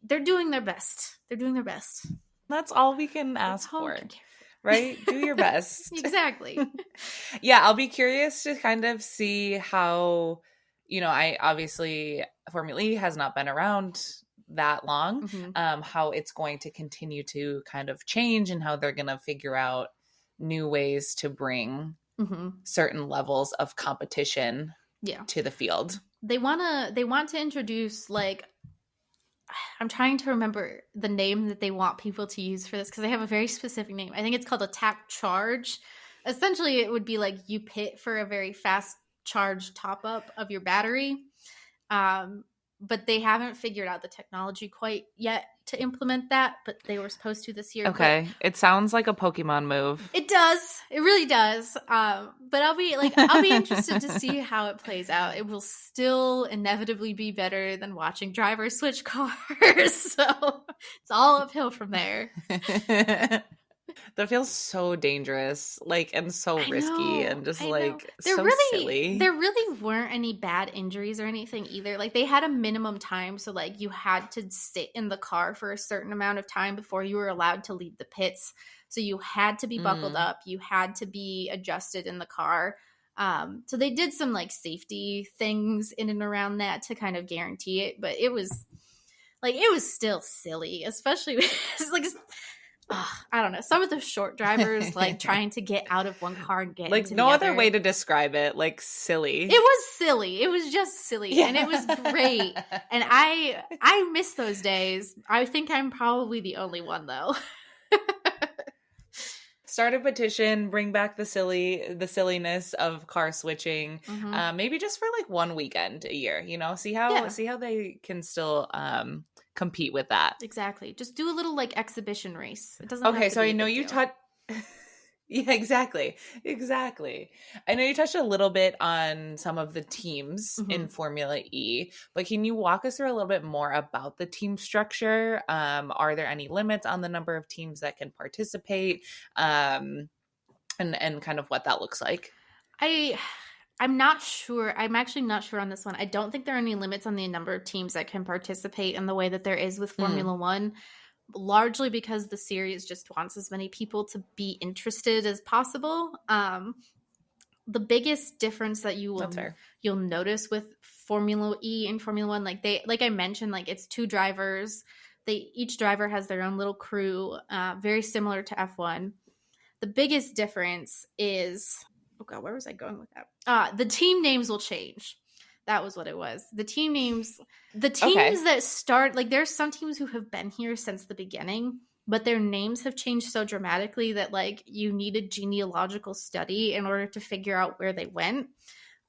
they're doing their best. They're doing their best. That's all we can ask for, right? Do your best. Exactly. Yeah, I'll be curious to kind of see how, I obviously Formula E has not been around that long, how it's going to continue to kind of change and how they're going to figure out new ways to bring certain levels of competition to the field. They want to introduce like, I'm trying to remember the name that they want people to use for this because they have a very specific name. I think it's called attack charge. Essentially, it would be like you pit for a very fast charge top up of your battery. But they haven't figured out the technology quite yet to implement that, but they were supposed to this year. Okay. It sounds like a Pokemon move. It does. It really does. But I'll be interested to see how it plays out. It will still inevitably be better than watching drivers switch cars. So it's all uphill from there. That feels so dangerous, and so risky, and just so silly. There really weren't any bad injuries or anything either. Like they had a minimum time, so like you had to sit in the car for a certain amount of time before you were allowed to leave the pits. So you had to be buckled up, you had to be adjusted in the car. So they did some like safety things in and around that to kind of guarantee it, but it was still silly, especially like. I don't know. Some of the short drivers like trying to get out of one car and get like into no the other other. way to describe it. Like silly. It was silly. It was just silly, and it was great. And I miss those days. I think I'm probably the only one though. Start a petition. Bring back the silliness of car switching. Maybe just for like one weekend a year. See how they can still compete with that. Exactly. Just do a little like exhibition race. It doesn't. Okay, so I know you touched. Yeah, exactly. I know you touched a little bit on some of the teams in Formula E, but can you walk us through a little bit more about the team structure? Are there any limits on the number of teams that can participate? And kind of what that looks like? I'm not sure. I'm actually not sure on this one. I don't think there are any limits on the number of teams that can participate in the way that there is with Formula One, largely because the series just wants as many people to be interested as possible. The biggest difference that you'll notice with Formula E and Formula One, like I mentioned, like it's 2 drivers. Each driver has their own little crew, very similar to F1. The biggest difference is, oh God, where was I going with that? The team names will change. That was what it was. The team names, the teams that start, like there's some teams who have been here since the beginning, but their names have changed so dramatically that like you need a genealogical study in order to figure out where they went.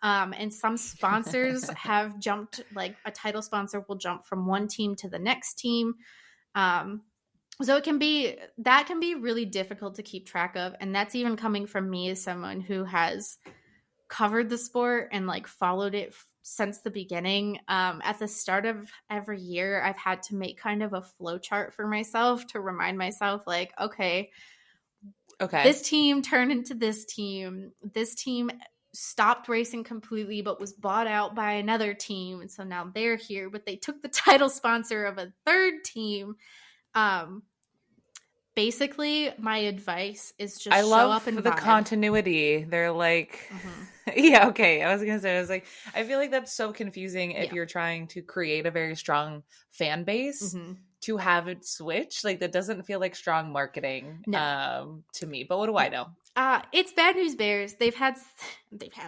And some sponsors have jumped, like a title sponsor will jump from one team to the next team. So that can be really difficult to keep track of. And that's even coming from me as someone who has covered the sport and like followed it since the beginning. At the start of every year, I've had to make kind of a flow chart for myself to remind myself like, okay, this team turned into this team. This team stopped racing completely but was bought out by another team. And so now they're here, but they took the title sponsor of a third team. Basically, my advice is just show up and the vibe. Continuity. They're like, yeah, okay. I was gonna say, I feel like that's so confusing if you're trying to create a very strong fan base to have it switch. Like that doesn't feel like strong marketing to me. But what do I know? It's Bad News Bears. They've had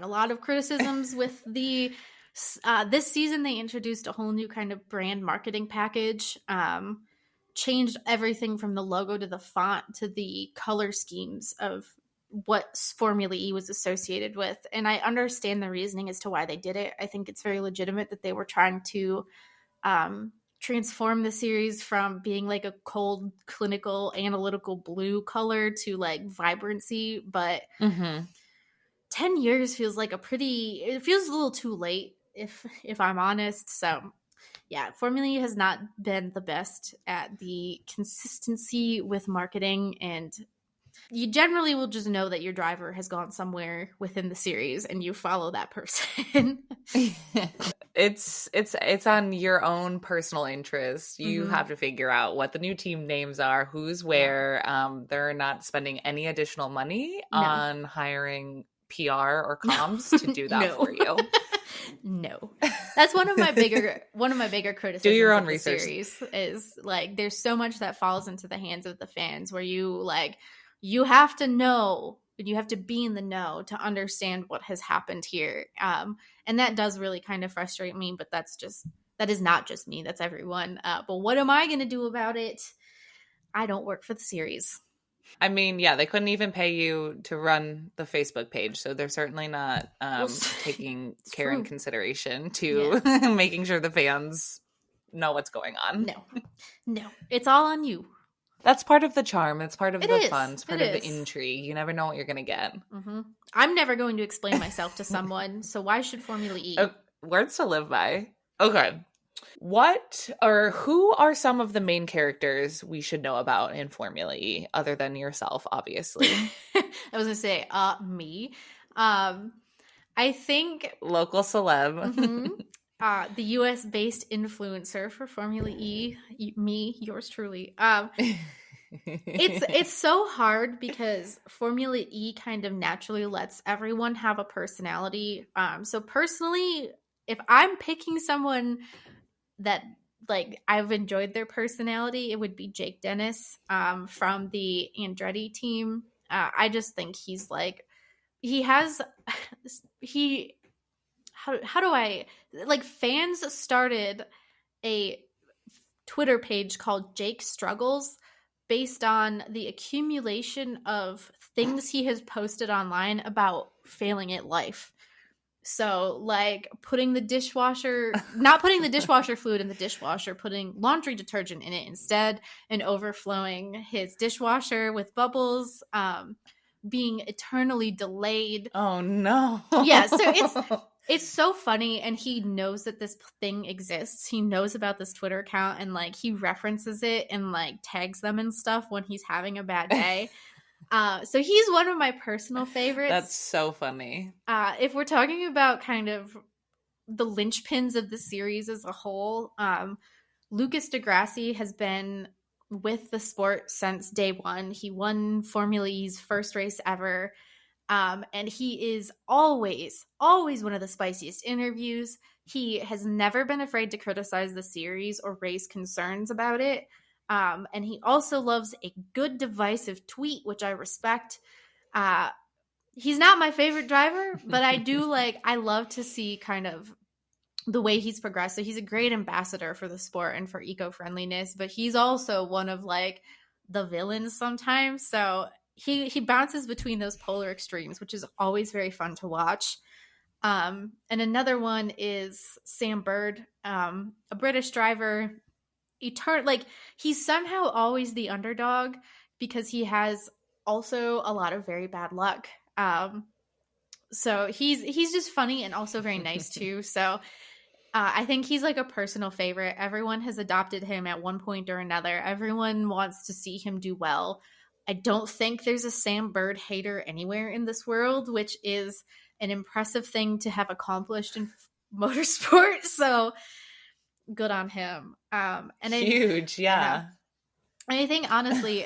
a lot of criticisms with the. This season, they introduced a whole new kind of brand marketing package. Changed everything from the logo to the font to the color schemes of what Formula E was associated with. And I understand the reasoning as to why they did it. I think it's very legitimate that they were trying to transform the series from being like a cold, clinical, analytical blue color to like vibrancy. But 10 years feels like it feels a little too late if I'm honest. So yeah, Formula E has not been the best at the consistency with marketing, and you generally will just know that your driver has gone somewhere within the series and you follow that person. It's on your own personal interest. You Mhm. have to figure out what the new team names are, who's Yeah. where. They're not spending any additional money No. on hiring PR or comms to do that No. for you. No. That's one of my bigger Do criticisms your own of the research. series is like there's so much that falls into the hands of the fans where you have to know and you have to be in the know to understand what has happened here. And that does really kind of frustrate me, but that is not just me, that's everyone. But what am I going to do about it? I don't work for the series. I mean, yeah, they couldn't even pay you to run the Facebook page, so they're certainly not taking care and consideration to making sure the fans know what's going on. No, it's all on you. That's part of the charm. It's part of the fun. It's part of the is. intrigue. You never know what you're going to get. Mm-hmm. I'm never going to explain myself to someone, so why should Formula E? Words to live by. Okay. What or who are some of the main characters we should know about in Formula E other than yourself, obviously? I was going to say, me. I think local celeb. The US based influencer for Formula E, me, yours truly. It's so hard because Formula E kind of naturally lets everyone have a personality. So personally, if I'm picking someone that like I've enjoyed their personality, it would be Jake Dennis from the Andretti team. I just think he's like he has he how do I like fans started a Twitter page called Jake Struggles based on the accumulation of things he has posted online about failing at life. So, like not putting the dishwasher fluid in the dishwasher, putting laundry detergent in it instead, and overflowing his dishwasher with bubbles, being eternally delayed. Oh no. Yeah, so it's so funny, and he knows that this thing exists. He knows about this Twitter account, and like he references it and like tags them and stuff when he's having a bad day. So he's one of my personal favorites. That's so funny. If we're talking about kind of the linchpins of the series as a whole, Lucas Degrassi has been with the sport since day one. He won Formula E's first race ever. And he is always one of the spiciest interviews. He has never been afraid to criticize the series or raise concerns about it. And he also loves a good divisive tweet, which I respect. He's not my favorite driver, but I love to see kind of the way he's progressed. So he's a great ambassador for the sport and for eco-friendliness, but he's also one of like the villains sometimes. So he bounces between those polar extremes, which is always very fun to watch. And another one is Sam Bird, a British driver. He's somehow always the underdog because he has also a lot of very bad luck. So he's just funny and also very nice too. So I think he's like a personal favorite. Everyone has adopted him at one point or another. Everyone wants to see him do well. I don't think there's a Sam Bird hater anywhere in this world, which is an impressive thing to have accomplished in motorsport. So good on him. Huge, yeah. And I think honestly,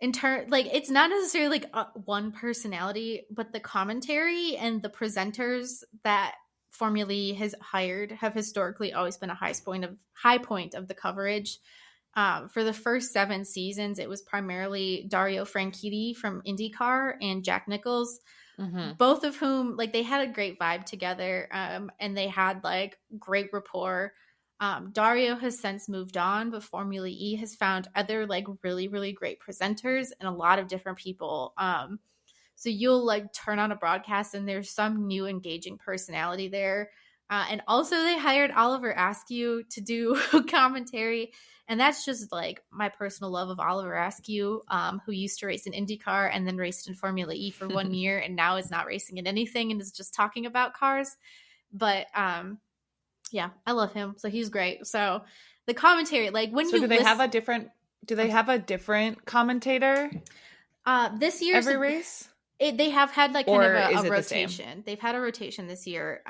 it's not necessarily like one personality, but the commentary and the presenters that Formula E has hired have historically always been a high point of the coverage. For the first 7 seasons, it was primarily Dario Franchitti from IndyCar and Jack Nicholls, both of whom they had a great vibe together, and they had great rapport. Dario has since moved on, but Formula E has found other really, really great presenters and a lot of different people. So you'll turn on a broadcast and there's some new engaging personality there. And also they hired Oliver Askew to do commentary. And that's just like my personal love of Oliver Askew, who used to race in IndyCar and then raced in Formula E for 1 year and now is not racing in anything and is just talking about cars. But yeah, I love him. So he's great. So the commentary, like when do they have a different commentator this year every race? They have had like kind Or of is a it the rotation. They've had a rotation this year.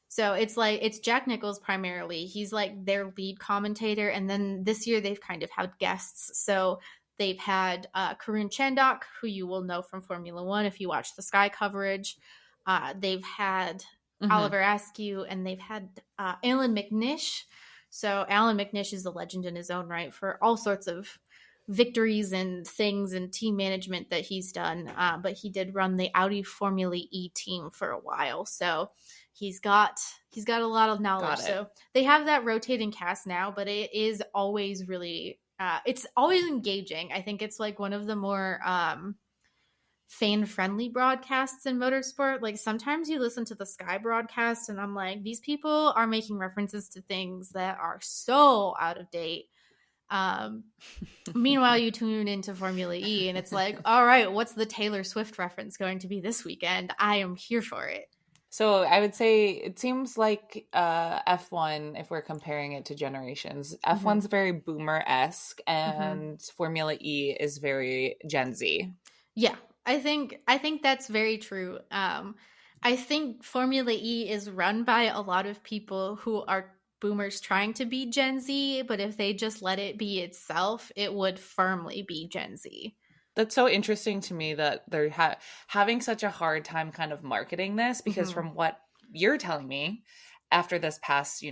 So it's Jack Nichols primarily. He's like their lead commentator, and then this year they've kind of had guests. So they've had Karun Chandok, who you will know from Formula One if you watch the Sky coverage. They've had Oliver Askew, and they've had Alan McNish. So Alan McNish is a legend in his own right for all sorts of victories and things and team management that he's done. But he did run the Audi Formula E team for a while. So he's got a lot of knowledge. So they have that rotating cast now, but it is always really it's always engaging. I think it's like one of the more fan-friendly broadcasts in motorsport. Like sometimes you listen to the Sky broadcast and I'm like, these people are making references to things that are so out of date. Meanwhile, you tune into Formula E and it's like, all right, what's the Taylor Swift reference going to be this weekend? I am here for it. So I would say it seems like F1, if we're comparing it to generations, F1's very boomer-esque and Formula E is very Gen Z. Yeah, I think that's very true. I think Formula E is run by a lot of people who are boomers trying to be Gen Z, but if they just let it be itself, it would firmly be Gen Z. That's so interesting to me that they're having such a hard time kind of marketing this, because from what you're telling me after this past,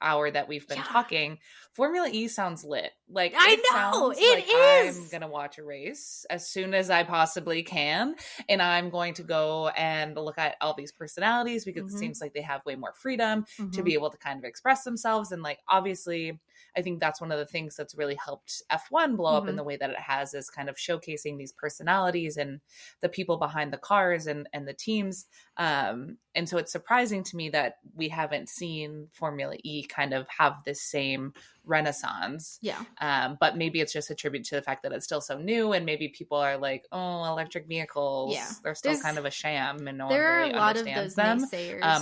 hour that we've been talking, Formula E sounds lit. Like I know it is. I'm gonna watch a race as soon as I possibly can, and I'm going to go and look at all these personalities because it seems like they have way more freedom to be able to kind of express themselves. And like obviously, I think that's one of the things that's really helped F1 blow up in the way that it has, is kind of showcasing these personalities and the people behind the cars and the teams. And so it's surprising to me that we haven't seen Formula E kind of have this same renaissance. Yeah. But maybe it's just a tribute to the fact that it's still so new, and maybe people are like, oh, electric vehicles, they're still kind of a sham, and no one really understands them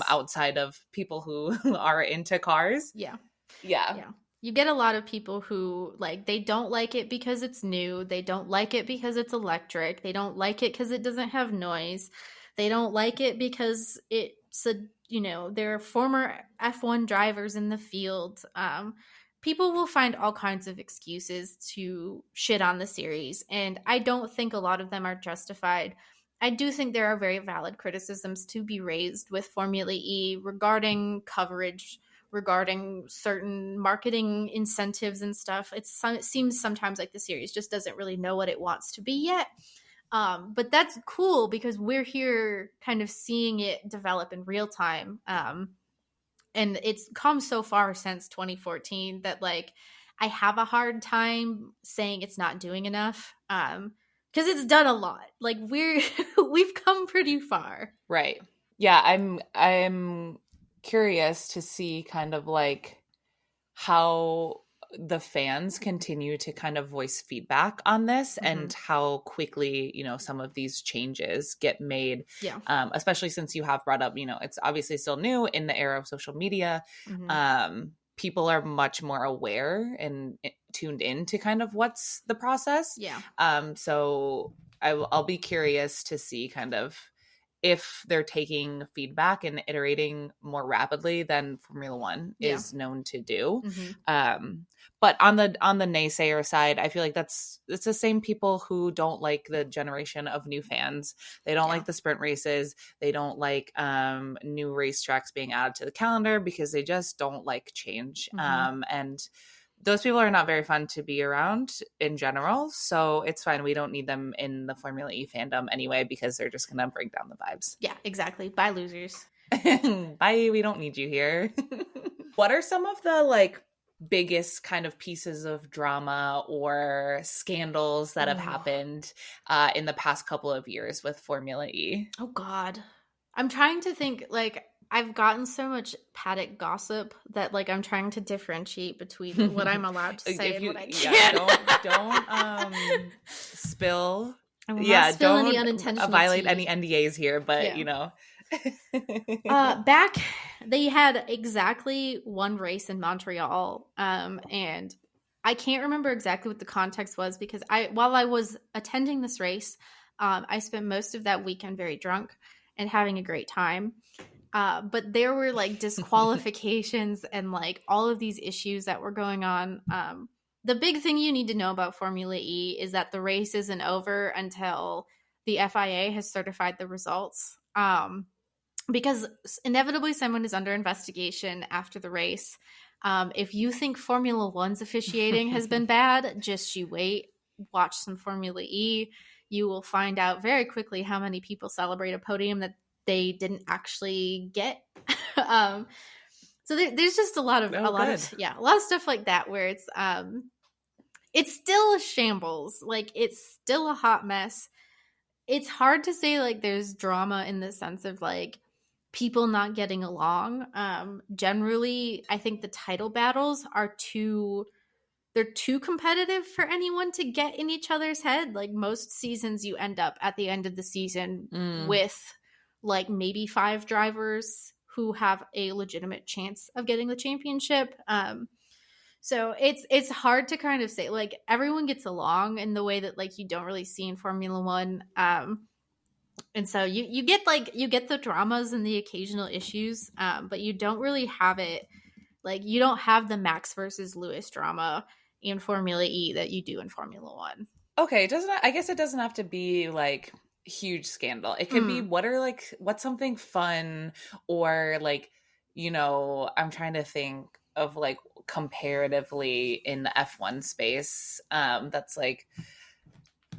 outside of people who are into cars. Yeah. Yeah. You get a lot of people who like, they don't like it because it's new. They don't like it because it's electric. They don't like it because it doesn't have noise. They don't like it because it's there are former F1 drivers in the field. People will find all kinds of excuses to shit on the series, and I don't think a lot of them are justified. I do think there are very valid criticisms to be raised with Formula E regarding coverage, regarding certain marketing incentives and stuff. It seems sometimes like the series just doesn't really know what it wants to be yet. But that's cool because we're here kind of seeing it develop in real time. And it's come so far since 2014 that like I have a hard time saying it's not doing enough. Because it's done a lot. Like we've come pretty far. Right. Yeah, I'm curious to see kind of like how the fans continue to kind of voice feedback on this and how quickly, some of these changes get made. Yeah. Especially since you have brought up, it's obviously still new in the era of social media. People are much more aware and tuned in to kind of what's the process. Yeah. So I'll be curious to see kind of if they're taking feedback and iterating more rapidly than Formula One is known to do. But on the naysayer side, I feel like it's the same people who don't like the generation of new fans. They don't like the sprint races. They don't like new racetracks being added to the calendar because they just don't like change. And those people are not very fun to be around in general. So it's fine. We don't need them in the Formula E fandom anyway, because they're just going to break down the vibes. Yeah, exactly. Bye, losers. Bye. We don't need you here. What are some of the like biggest kind of pieces of drama or scandals that have happened in the past couple of years with Formula E? Oh, God. I'm trying to think, like, I've gotten so much paddock gossip that like I'm trying to differentiate between what I'm allowed to say and what I can't. Don't spill. I will not Yeah, spill any don't unintentional violate tea. any NDAs here, but Yeah. Back, they had exactly one race in Montreal, and I can't remember exactly what the context was because while I was attending this race, I spent most of that weekend very drunk and having a great time. But there were like disqualifications and like all of these issues that were going on. The big thing you need to know about Formula E is that the race isn't over until the FIA has certified the results. Because inevitably someone is under investigation after the race. If you think Formula One's officiating has been bad, just you wait, watch some Formula E. You will find out very quickly how many people celebrate a podium that they didn't actually get. So there's just a lot of stuff like that where it's still a shambles. Like it's still a hot mess. It's hard to say like there's drama in the sense of like people not getting along. Generally, I think the title battles are too competitive for anyone to get in each other's head. Like most seasons you end up at the end of the season with like maybe 5 drivers who have a legitimate chance of getting the championship. So it's hard to kind of say like everyone gets along in the way that like you don't really see in Formula One. And so you get the dramas and the occasional issues, but you don't really have it. Like you don't have the Max versus Lewis drama in Formula E that you do in Formula One. Okay, I guess it doesn't have to be like huge scandal. It could be what's something fun or like, I'm trying to think of like comparatively in the F1 space. That's like,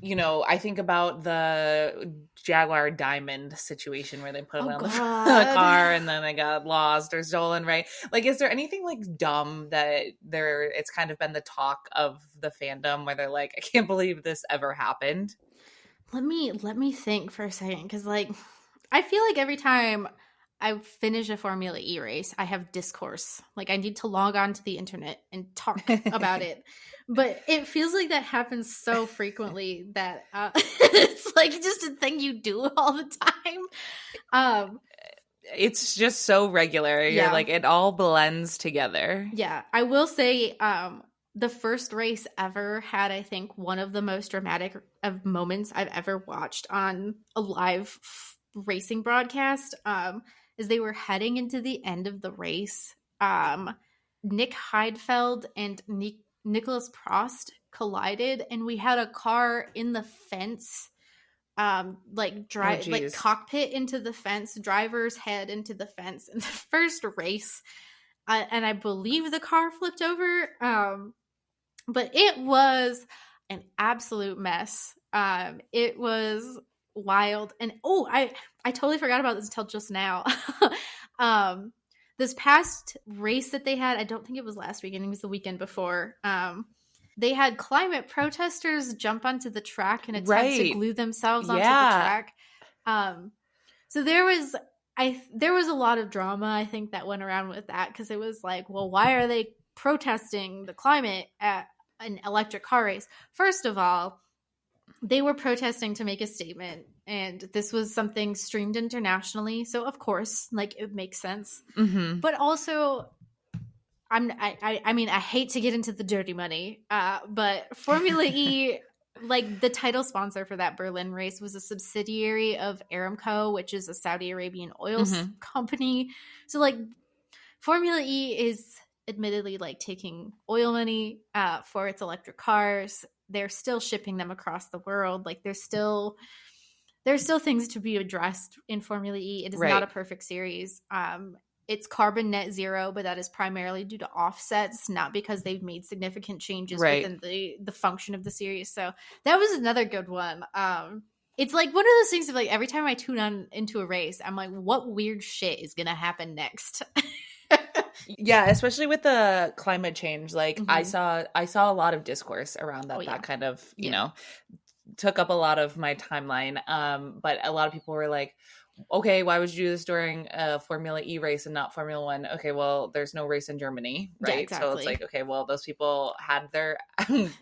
I think about the Jaguar Diamond situation where they put it on the car and then they got lost or stolen, right? Like, is there anything like dumb that it's kind of been the talk of the fandom where they're like, I can't believe this ever happened? Let me think for a second because like I feel like every time I finish a Formula E race, I have discourse. Like I need to log on to the internet and talk about it. But it feels like that happens so frequently that it's like just a thing you do all the time. It's just so regular. You're like, it all blends together. Yeah. I will say the first race ever had, I think, one of the most dramatic of moments I've ever watched on a live racing broadcast. As they were heading into the end of the race, Nick Heidfeld and Nicholas Prost collided, and we had a car in the fence, like cockpit into the fence, driver's head into the fence in the first race, and I believe the car flipped over. But it was an absolute mess. It was wild, and I totally forgot about this until just now. This past race that they had, I don't think it was last weekend, it was the weekend before. They had climate protesters jump onto the track and attempt to glue themselves onto the track. So there was a lot of drama, I think, that went around with that because it was like, well, why are they protesting the climate at an electric car race? First of all, they were protesting to make a statement, and this was something streamed internationally, so of course, like, it makes sense. Mm-hmm. But also, I mean, I hate to get into the dirty money, but Formula E, like, the title sponsor for that Berlin race was a subsidiary of Aramco, which is a Saudi Arabian oil company. So, like, Formula E is admittedly, like, taking oil money for its electric cars. They're still shipping them across the world. Like, there's still things to be addressed in Formula E. It is not a perfect series. It's carbon net zero, but that is primarily due to offsets, not because they've made significant changes within the function of the series. So that was another good one. It's like one of those things of like every time I tune on into a race, I'm like, what weird shit is going to happen next? Yeah, especially with the climate change. Like I saw a lot of discourse around that. That kind of, you know, took up a lot of my timeline. But a lot of people were like, okay, why would you do this during a Formula E race and not Formula One? Okay, well, there's no race in Germany, Yeah, right? So it's exactly. like, okay, well, those people had their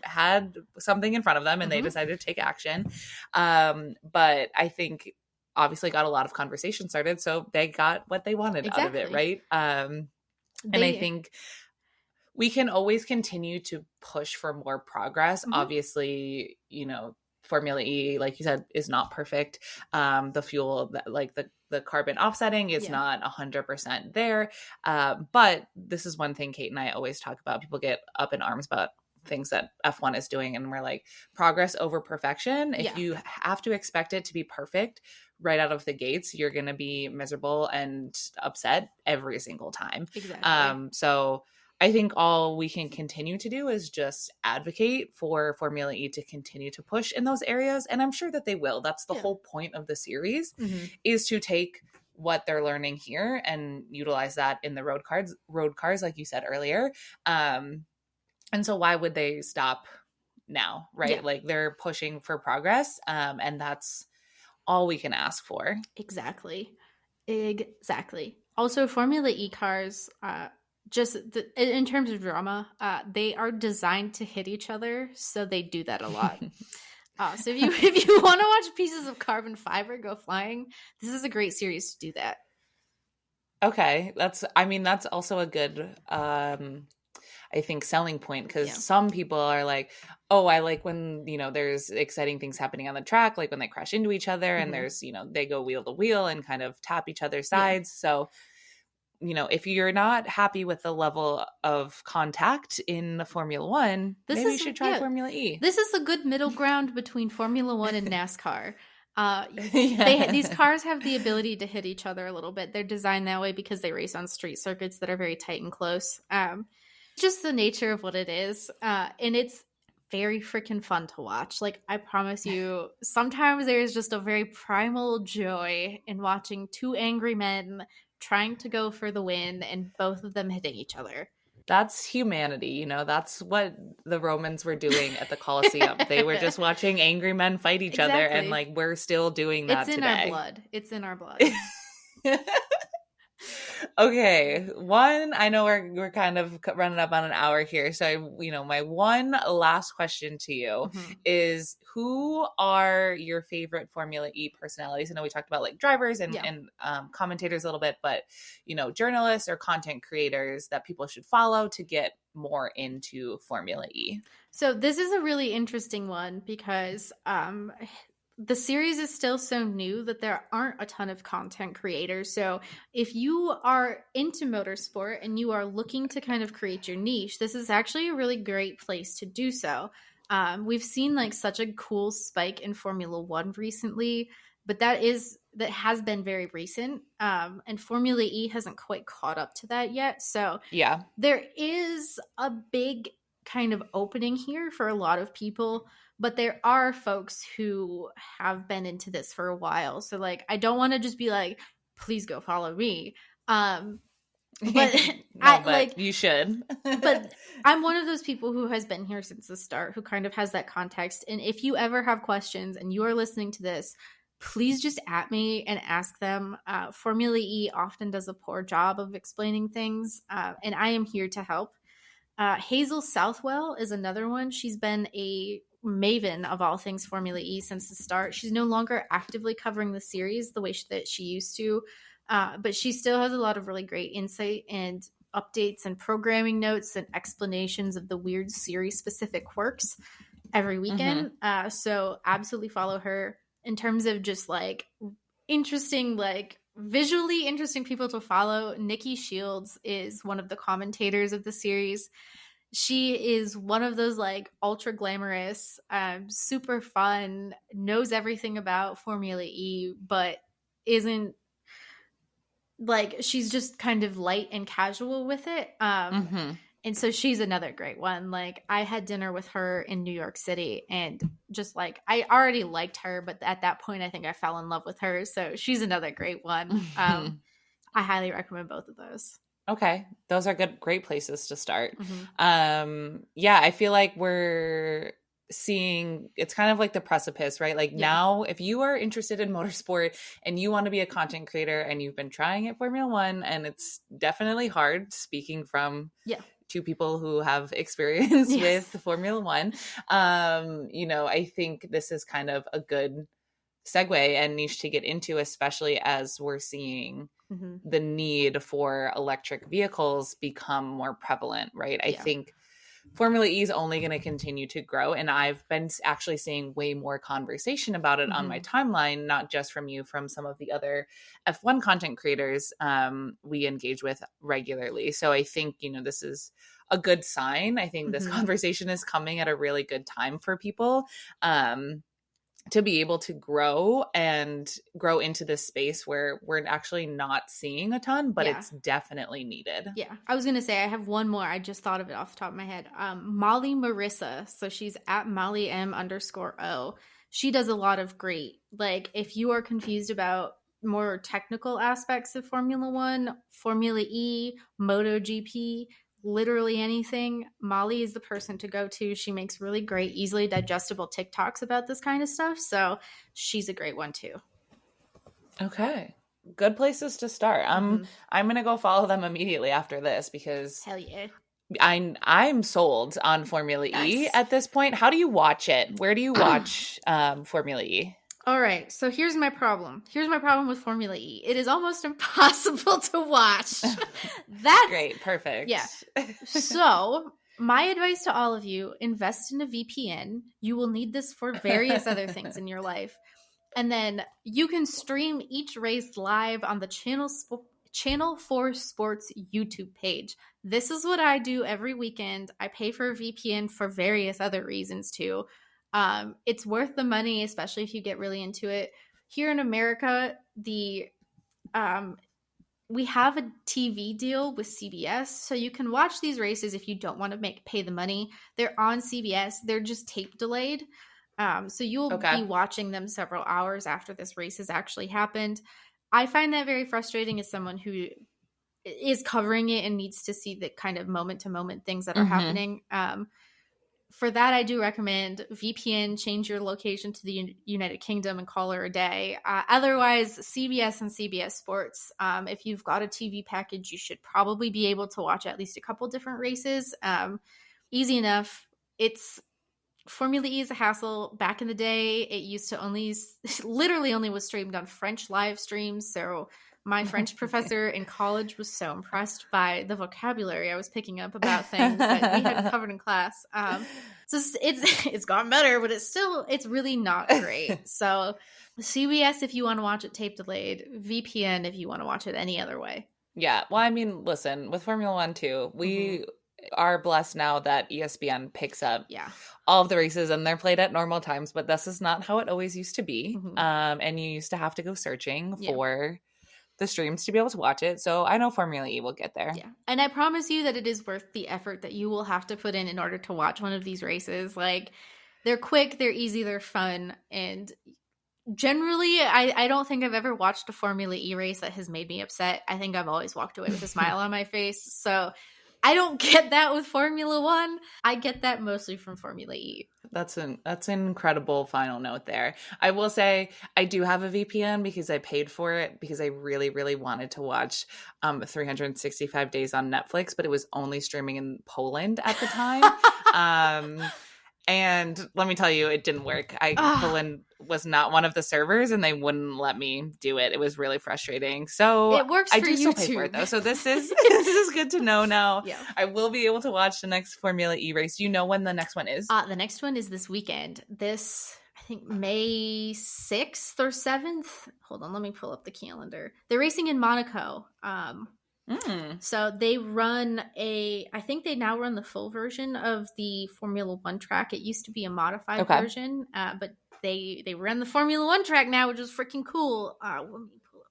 had something in front of them and they decided to take action. But I think obviously got a lot of conversation started, so they got what they wanted out of it, Exactly. right? And I They think we can always continue to push for more progress. Mhm. Obviously, you know, Formula E, like you said, is not perfect. The fuel, like the carbon offsetting, is Yeah. not 100% there. But this is one thing Kate and I always talk about. People get up in arms about things that F1 is doing, and we're like, progress over perfection. If Yeah. you have to expect it to be perfect right out of the gates, you're going to be miserable and upset every single time. Exactly. So I think all we can continue to do is just advocate for Formula E to continue to push in those areas. And I'm sure that they will. That's the Yeah. whole point of the series, Mhm. is to take what they're learning here and utilize that in the road cars, like you said earlier. And so why would they stop now, right? Yeah. Like they're pushing for progress. And that's all we can ask for. Exactly. Exactly. Also, Formula E cars, in terms of drama, they are designed to hit each other, so they do that a lot. So if you if you want to watch pieces of carbon fiber go flying, this is a great series to do that. Okay, that's also a good I think selling point, because Yeah. some people are like, oh, I like when, you know, there's exciting things happening on the track, like when they crash into each other and Mhm. there's, you know, they go wheel to wheel and kind of tap each other's Yeah. sides. So, you know, if you're not happy with the level of contact in the Formula One, This maybe you is should try yeah. Formula E. This is the good middle ground between Formula One and NASCAR. These Yeah. cars have the ability to hit each other a little bit. They're designed that way because they race on street circuits that are very tight and close. Just the nature of what it is, and it's very freaking fun to watch. Like, I promise you, sometimes there's just a very primal joy in watching two angry men trying to go for the win and both of them hitting each other. That's humanity, you know. That's what the Romans were doing at the Colosseum. They were just watching angry men fight each other, and Exactly. like we're still doing It's that in our today. blood. It's in our blood. Okay, one, I know we're kind of running up on an hour here, so you know, my one last question to you Mhm. is, who are your favorite Formula E personalities? I know we talked about like drivers and Yeah. commentators a little bit, but you know, journalists or content creators that people should follow to get more into Formula E. So this is a really interesting one because the series is still so new that there aren't a ton of content creators. So if you are into motorsport and you are looking to kind of create your niche, this is actually a really great place to do so. We've seen like such a cool spike in Formula One recently, but that has been very recent. And Formula E hasn't quite caught up to that yet. So Yeah. there is a big kind of opening here for a lot of people, but there are folks who have been into this for a while. So like I don't want to just be like, please go follow me. But No, I but like you should. but I'm one of those people who has been here since the start, who kind of has that context. And if you ever have questions and you are listening to this, please just at me and ask them. Formula E often does a poor job of explaining things, and I am here to help. Hazel Southwell is another one. She's been a maven of all things Formula E since the start. She's no longer actively covering the series the way that she used to, but she still has a lot of really great insight and updates and programming notes and explanations of the weird series specific quirks every Mm-hmm. weekend. So absolutely follow her. In terms of just like interesting, like visually interesting people to follow, Nikki Shields is one of the commentators of the series. She is one of those like ultra glamorous, super fun, knows everything about Formula E, but isn't like, she's just kind of light and casual with it. Mm-hmm. And so she's another great one. Like, I had dinner with her in New York City and just like, I already liked her, but at that point, I think I fell in love with her. So she's another great one. Mm-hmm. I highly recommend both of those. Okay, those are great places to start. Mm-hmm. Yeah, I feel like we're seeing it's kind of like the precipice, right? Like now, if you are interested in motorsport and you want to be a content creator and you've been trying at Formula One, and it's definitely hard, speaking from two people who have experience with Formula One, I think this is kind of a good segue and niche to get into, especially as we're seeing the need for electric vehicles become more prevalent, right? I think Formula E is only going to continue to grow. And I've been actually seeing way more conversation about it on my timeline, not just from you, from some of the other F1 content creators we engage with regularly. So I think, this is a good sign. I think this conversation is coming at a really good time for people to be able to grow into this space where we're actually not seeing a ton, but it's definitely needed. Yeah. I was going to say, I have one more. I just thought of it off the top of my head. Molly Marissa. So she's at Molly M_O. She does a lot of great, like, if you are confused about more technical aspects of Formula One, Formula E, MotoGP, literally anything, Molly is the person to go to. She makes really great, easily digestible TikToks about this kind of stuff. So she's a great one too. Okay. Good places to start. I'm going to go follow them immediately after this because hell yeah. I'm sold on Formula E at this point. How do you watch it? Where do you watch Formula E? All right, so here's my problem. Here's my problem with Formula E. It is almost impossible to watch. That's great. Perfect. Yeah. So my advice to all of you, invest in a VPN. You will need this for various other things in your life. And then you can stream each race live on the Channel 4 Sports YouTube page. This is what I do every weekend. I pay for a VPN for various other reasons too. It's worth the money, especially if you get really into it. Here in America, we have a TV deal with CBS, so you can watch these races if you don't want to pay the money. They're on CBS. They're just tape delayed. So you'll be watching them several hours after this race has actually happened. I find that very frustrating as someone who is covering it and needs to see the kind of moment-to-moment things that are happening. For that, I do recommend VPN, change your location to the United Kingdom and call her a day. Otherwise, CBS and CBS Sports, if you've got a TV package, you should probably be able to watch at least a couple different races. Easy enough. Formula E is a hassle. Back in the day, it used to literally only was streamed on French live streams. So my French professor in college was so impressed by the vocabulary I was picking up about things that we had covered in class. So it's gotten better, but it's really not great. So CBS if you want to watch it tape delayed, VPN if you want to watch it any other way. Yeah. Well, I mean, listen, with Formula One too, we are blessed now that ESPN picks up all of the races and they're played at normal times, but this is not how it always used to be. And you used to have to go searching for the streams to be able to watch it. So I know Formula E will get there. Yeah. And I promise you that it is worth the effort that you will have to put in order to watch one of these races. Like, they're quick, they're easy, they're fun. And generally, I don't think I've ever watched a Formula E race that has made me upset. I think I've always walked away with a smile on my face. So I don't get that with Formula One. I get that mostly from Formula E. That's an incredible final note there. I will say I do have a VPN because I paid for it because I really, really wanted to watch 365 Days on Netflix, but it was only streaming in Poland at the time. And let me tell you, it didn't work. Poland was not one of the servers, and they wouldn't let me do it. It was really frustrating. So it works. I do still pay for it though. So this is good to know now. Yeah. I will be able to watch the next Formula E race. Do you know when the next one is? The next one is this weekend. I think May 6th or 7th. Hold on, let me pull up the calendar. They're racing in Monaco. So they I think they now run the full version of the Formula One track. It used to be a modified version, but they run the Formula One track now, which is freaking cool. Let me pull up.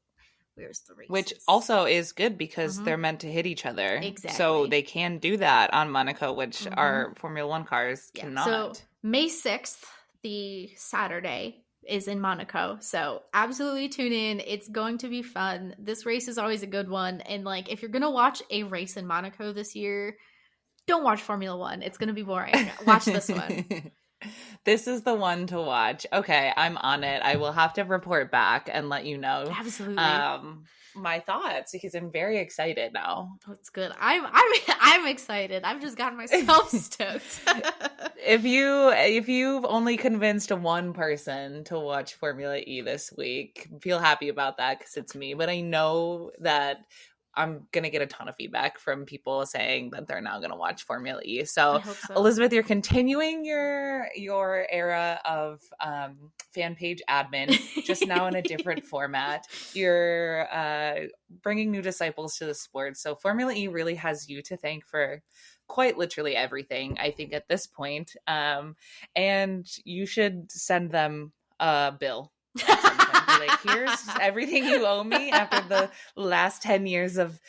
Where's the race? Which also is good because they're meant to hit each other. Exactly. So they can do that on Monaco, which our Formula One cars cannot. So May 6th, the Saturday, is in Monaco. So absolutely tune in. It's going to be fun. This race is always a good one. And like, if you're going to watch a race in Monaco this year, don't watch Formula One. It's going to be boring. Watch this one. This is the one to watch. Okay, I'm on it. I will have to report back and let you know Absolutely. my thoughts because I'm very excited now. Oh, it's good. I'm excited. I've just gotten myself stoked. If you've only convinced one person to watch Formula E this week, feel happy about that because it's me. But I know that I'm gonna get a ton of feedback from people saying that they're now gonna watch Formula E. I So, hope so. Elizabeth, you're continuing your era of fan page admin, just now in a different format. You're bringing new disciples to the sport. So, Formula E really has you to thank for quite literally everything, I think, at this point. And you should send them a bill at some point. Be like, here's everything you owe me after the last 10 years of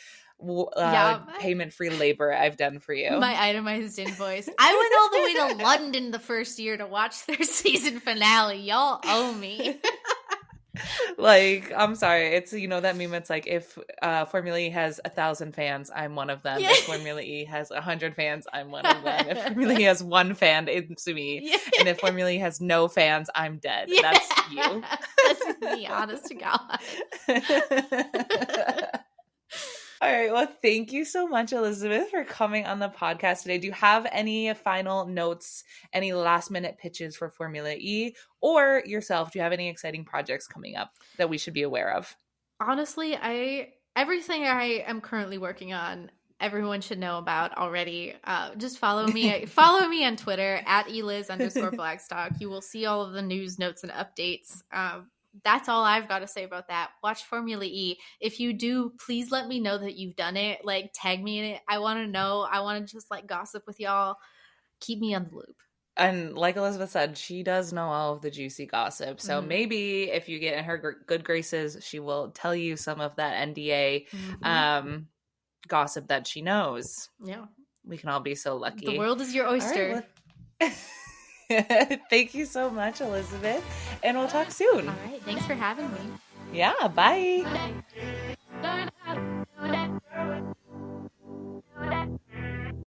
payment-free labor I've done for you. My itemized invoice. I went all the way to London the first year to watch their season finale. Y'all owe me. Like, I'm sorry. It's, that meme. It's like, if Formula E has 1,000 fans, I'm one of them. Yeah. If Formula E has 100 fans, I'm one of them. If Formula E has one fan, it's me. Yeah. And if Formula E has no fans, I'm dead. Yeah. That's you. That's me, honest to God. All right. Well, thank you so much, Elizabeth, for coming on the podcast today. Do you have any final notes, any last minute pitches for Formula E or yourself? Do you have any exciting projects coming up that we should be aware of? Honestly, everything I am currently working on, everyone should know about already. Just follow me. Follow me on Twitter at @Eliz_Blackstock. You will see all of the news, notes, and updates. That's all I've got to say about that. Watch Formula E. If you do, please let me know that you've done it. Like, tag me in it. I want to know. I want to just gossip with y'all. Keep me on the loop. And like Elizabeth said, she does know all of the juicy gossip. So maybe if you get in her good graces, she will tell you some of that NDA gossip that she knows. Yeah. We can all be so lucky. The world is your oyster. All right, thank you so much, Elizabeth. And we'll talk soon. All right. Thanks for having me. Yeah, bye. Bye.